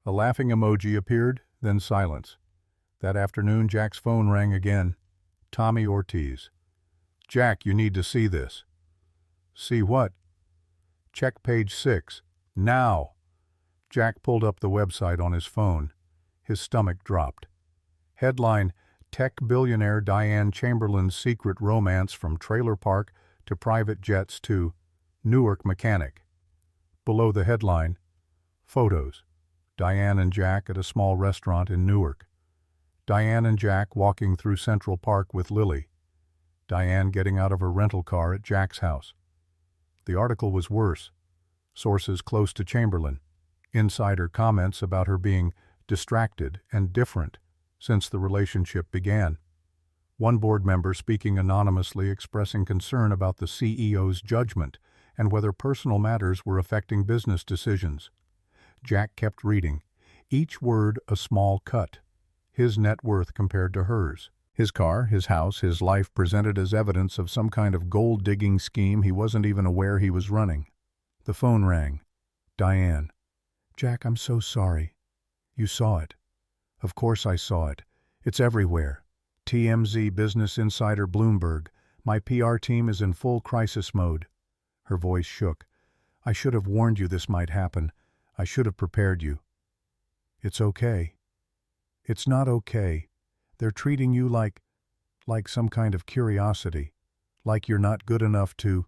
A: A laughing emoji appeared, then silence. That afternoon Jack's phone rang again. Tommy Ortiz. Jack, you need to see this. See what? Check page 6. Now! Jack pulled up the website on his phone. His stomach dropped. Headline, Tech Billionaire Diane Chamberlain's Secret Romance from Trailer Park to Private Jets to Newark Mechanic. Below the headline, photos. Diane and Jack at a small restaurant in Newark. Diane and Jack walking through Central Park with Lily. Diane getting out of her rental car at Jack's house. The article was worse. Sources close to Chamberlain. Insider comments about her being distracted and different since the relationship began. One board member speaking anonymously expressing concern about the CEO's judgment and whether personal matters were affecting business decisions. Jack kept reading, each word a small cut, his net worth compared to hers. His car, his house, his life presented as evidence of some kind of gold-digging scheme he wasn't even aware he was running. The phone rang. Diane. Jack, I'm so sorry. You saw it. Of course I saw it. It's everywhere. TMZ, Business Insider, Bloomberg. My PR team is in full crisis mode. Her voice shook. I should have warned you this might happen. I should have prepared you. It's okay. It's not okay. They're treating you like some kind of curiosity, like you're not good enough to...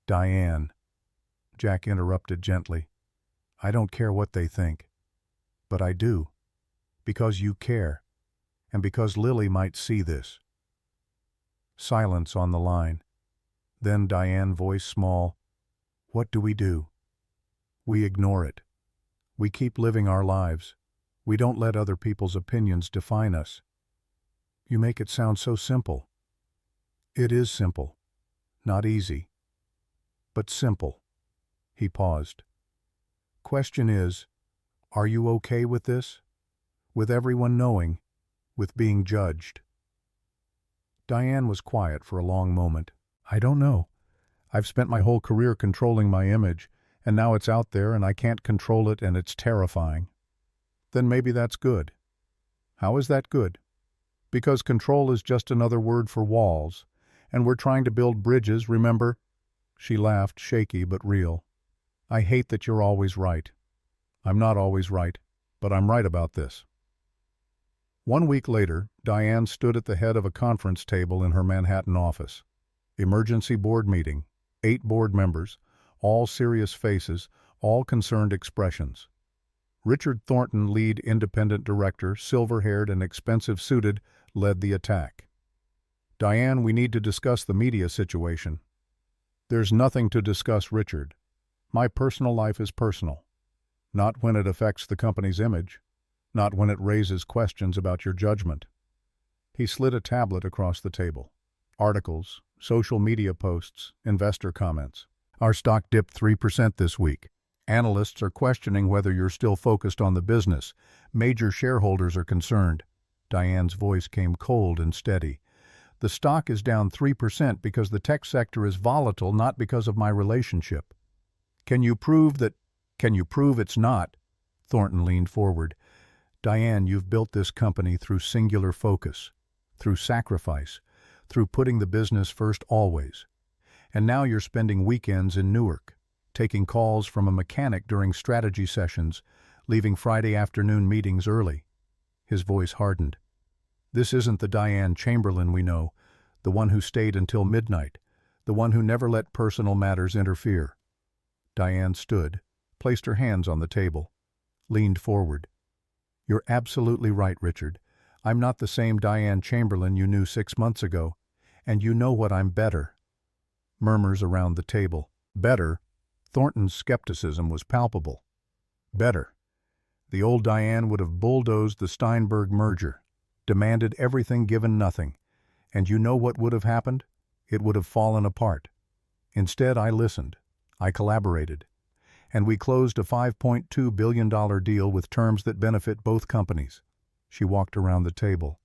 A: Diane. Jack interrupted gently. I don't care what they think. But I do. Because you care. And because Lily might see this. Silence on the line. Then Diane, voice small. What do? We ignore it. We keep living our lives. We don't let other people's opinions define us. You make it sound so simple. It is simple. Not easy. But simple. He paused. Question is, are you okay with this? With everyone knowing? With being judged? Diane was quiet for a long moment. I don't know. I've spent my whole career controlling my image, and now it's out there and I can't control it and it's terrifying. Then maybe that's good. How is that good? Because control is just another word for walls, and we're trying to build bridges, remember? She laughed, shaky but real. I hate that you're always right. I'm not always right, but I'm right about this. 1 week later, Diane stood at the head of a conference table in her Manhattan office. Emergency board meeting, 8 board members, All serious faces, all concerned expressions. Richard Thornton, lead independent director, silver-haired and expensive-suited, led the attack. "Diane, we need to discuss the media situation." "There's nothing to discuss, Richard. My personal life is personal. Not when it affects the company's image. Not when it raises questions about your judgment." He slid a tablet across the table. "Articles, social media posts, investor comments. Our stock dipped 3% this week. Analysts are questioning whether you're still focused on the business. Major shareholders are concerned." Diane's voice came cold and steady. "The stock is down 3% because the tech sector is volatile, not because of my relationship." Can you prove it's not?" Thornton leaned forward. "Diane, you've built this company through singular focus, through sacrifice, through putting the business first always. And now you're spending weekends in Newark, taking calls from a mechanic during strategy sessions, leaving Friday afternoon meetings early." His voice hardened. "This isn't the Diane Chamberlain we know, the one who stayed until midnight, the one who never let personal matters interfere." Diane stood, placed her hands on the table, leaned forward. "You're absolutely right, Richard. I'm not the same Diane Chamberlain you knew 6 months ago, and you know what, I'm better." Murmurs around the table. "Better?" Thornton's skepticism was palpable. "Better. The old Diane would have bulldozed the Steinberg merger, demanded everything, given nothing. And you know what would have happened? It would have fallen apart. Instead, I listened. I collaborated. And we closed a $5.2 billion deal with terms that benefit both companies." She walked around the table.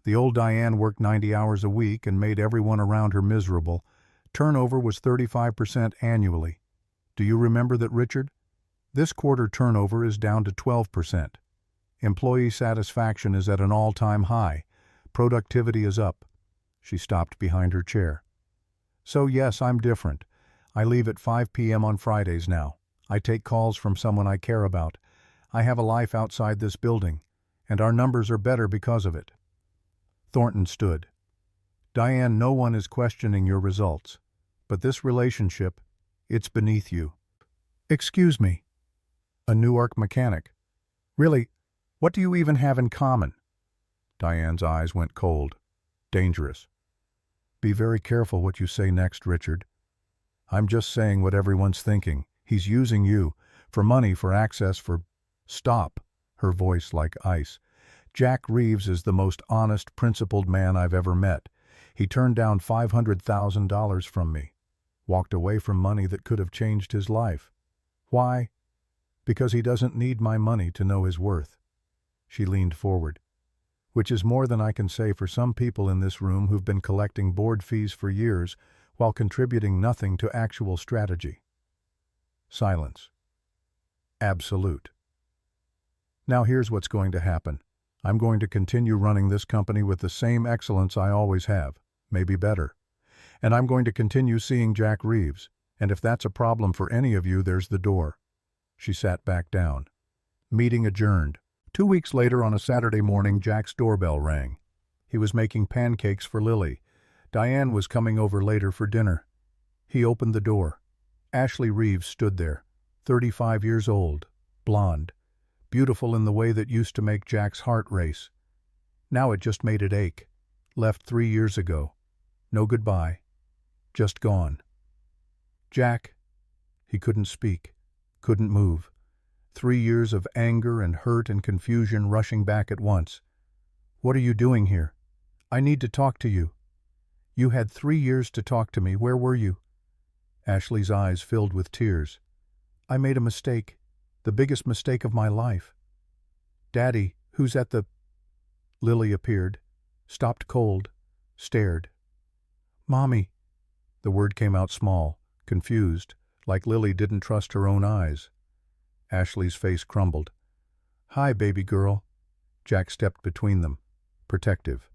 A: "The old Diane worked 90 hours a week and made everyone around her miserable. Turnover was 35% annually. Do you remember that, Richard? This quarter turnover is down to 12%. Employee satisfaction is at an all-time high. Productivity is up." She stopped behind her chair. "So yes, I'm different. I leave at 5 p.m. on Fridays now. I take calls from someone I care about. I have a life outside this building, and our numbers are better because of it." Thornton stood. "Diane, no one is questioning your results. But this relationship, it's beneath you." "Excuse me." "A Newark mechanic. Really, what do you even have in common?" Diane's eyes went cold. "Dangerous." "Be very careful what you say next, Richard. I'm just saying what everyone's thinking. He's using you, for money, for access, for—" "Stop," her voice like ice. "Jack Reeves is the most honest, principled man I've ever met. He turned down $500,000 from me. Walked away from money that could have changed his life. Why? Because he doesn't need my money to know his worth." She leaned forward. "Which is more than I can say for some people in this room who've been collecting board fees for years while contributing nothing to actual strategy." Silence. Absolute. "Now here's what's going to happen. I'm going to continue running this company with the same excellence I always have, maybe better. And I'm going to continue seeing Jack Reeves, and if that's a problem for any of you, there's the door." She sat back down. Meeting adjourned. 2 weeks later, on a Saturday morning, Jack's doorbell rang. He was making pancakes for Lily. Diane was coming over later for dinner. He opened the door. Ashley Reeves stood there, 35 years old, blonde, beautiful in the way that used to make Jack's heart race. Now it just made it ache. Left 3 years ago. No goodbye. Just gone. "Jack." He couldn't speak, couldn't move. 3 years of anger and hurt and confusion rushing back at once. "What are you doing here? I need to talk to you." "You had 3 years to talk to me. Where were you?" Ashley's eyes filled with tears. "I made a mistake, the biggest mistake of my life." "Daddy, who's at the—" Lily appeared, stopped cold, stared. "Mommy." The word came out small, confused, like Lily didn't trust her own eyes. Ashley's face crumbled. "Hi, baby girl." Jack stepped between them, protective.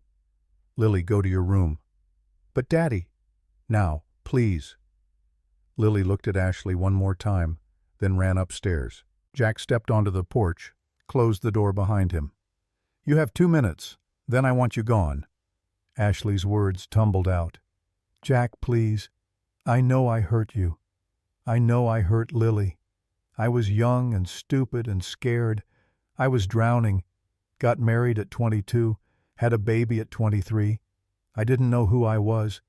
A: "Lily, go to your room." "But Daddy." "Now, please." Lily looked at Ashley one more time, then ran upstairs. Jack stepped onto the porch, closed the door behind him. "You have 2 minutes, then I want you gone." Ashley's words tumbled out. "Jack, please. I know I hurt you. I know I hurt Lily. I was young and stupid and scared. I was drowning. Got married at 22, had a baby at 23. I didn't know who I was.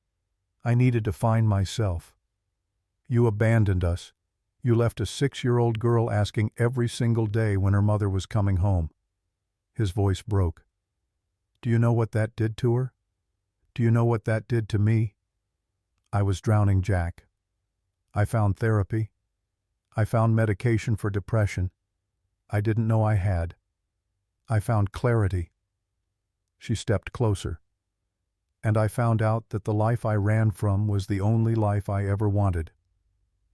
A: I needed to find myself. You abandoned us. You left a 6-year-old girl asking every single day when her mother was coming home. His voice broke. Do you know what that did to her? Do you know what that did to me? I was drowning, Jack. I found therapy. I found medication for depression. I didn't know I had. I found clarity. She stepped closer. And I found out that the life I ran from was the only life I ever wanted.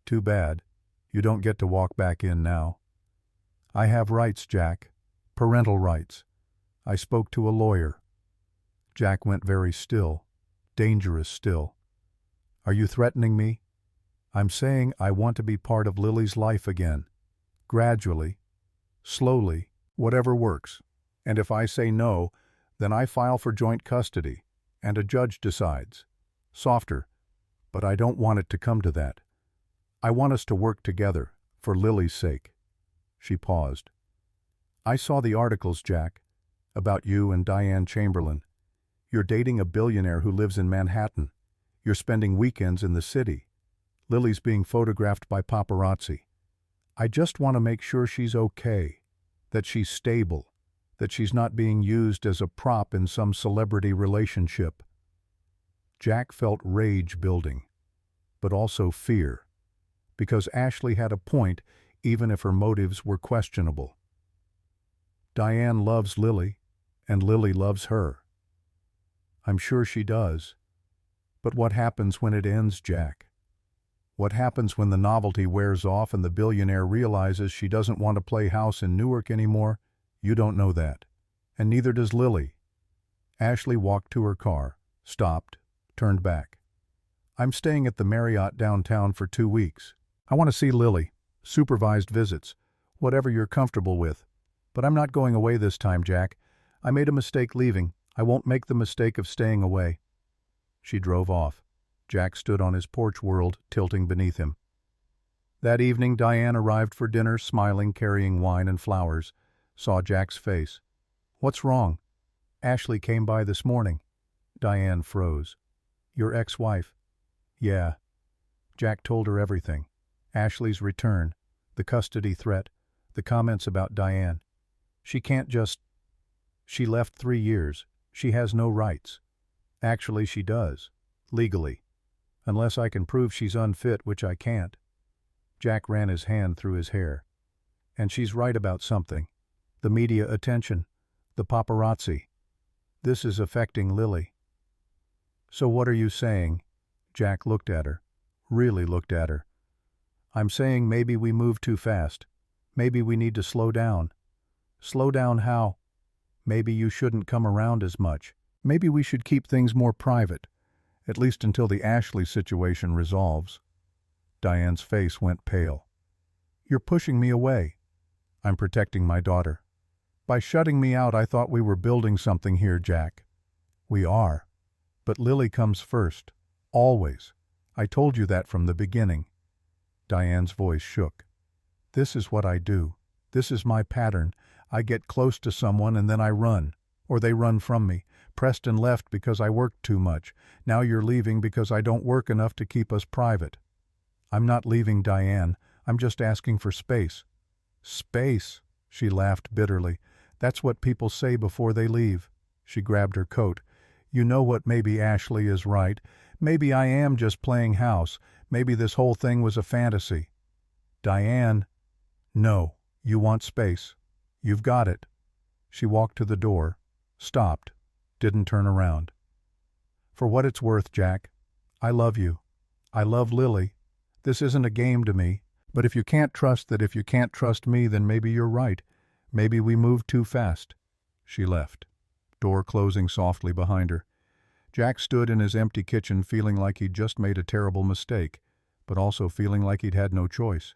A: Too bad. You don't get to walk back in now. I have rights, Jack. Parental rights. I spoke to a lawyer. Jack went very still. Dangerous still. Are you threatening me? I'm saying I want to be part of Lily's life again. Gradually. Slowly. Whatever works. And if I say no, then I file for joint custody, and a judge decides. Softer. But I don't want it to come to that. I want us to work together, for Lily's sake. She paused. I saw the articles, Jack, about you and Diane Chamberlain. You're dating a billionaire who lives in Manhattan. You're spending weekends in the city. Lily's being photographed by paparazzi. I just want to make sure she's okay, that she's stable, that she's not being used as a prop in some celebrity relationship. Jack felt rage building, but also fear, because Ashley had a point even if her motives were questionable. Diane loves Lily, and Lily loves her. I'm sure she does. But what happens when it ends, Jack? What happens when the novelty wears off and the billionaire realizes she doesn't want to play house in Newark anymore? You don't know that. And neither does Lily. Ashley walked to her car, stopped, turned back. I'm staying at the Marriott downtown for 2 weeks. I want to see Lily. Supervised visits. Whatever you're comfortable with. But I'm not going away this time, Jack. I made a mistake leaving. I won't make the mistake of staying away. She drove off. Jack stood on his porch world, tilting beneath him. That evening, Diane arrived for dinner, smiling, carrying wine and flowers. Saw Jack's face. What's wrong? Ashley came by this morning. Diane froze. Your ex-wife? Yeah. Jack told her everything. Ashley's return, the custody threat, the comments about Diane. She can't just... She left 3 years. She has no rights. Actually, she does. Legally. Unless I can prove she's unfit, which I can't. Jack ran his hand through his hair. And she's right about something. The media attention. The paparazzi. This is affecting Lily. So what are you saying? Jack looked at her. Really looked at her. I'm saying maybe we move too fast. Maybe we need to slow down. Slow down how? Maybe you shouldn't come around as much. Maybe we should keep things more private, at least until the Ashley situation resolves. Diane's face went pale. You're pushing me away. I'm protecting my daughter. By shutting me out, I thought we were building something here, Jack. We are. But Lily comes first. Always. I told you that from the beginning. Diane's voice shook. This is what I do. This is my pattern. I get close to someone and then I run. Or they run from me. Preston left because I worked too much. Now you're leaving because I don't work enough to keep us private. I'm not leaving, Diane. I'm just asking for space. Space, she laughed bitterly. That's what people say before they leave. She grabbed her coat. You know what, maybe Ashley is right. Maybe I am just playing house. Maybe this whole thing was a fantasy. Diane. No, you want space. You've got it. She walked to the door, stopped, didn't turn around. For what it's worth, Jack, I love you. I love Lily. This isn't a game to me, but if you can't trust me, then maybe you're right. Maybe we moved too fast. She left, door closing softly behind her. Jack stood in his empty kitchen feeling like he'd just made a terrible mistake, but also feeling like he'd had no choice.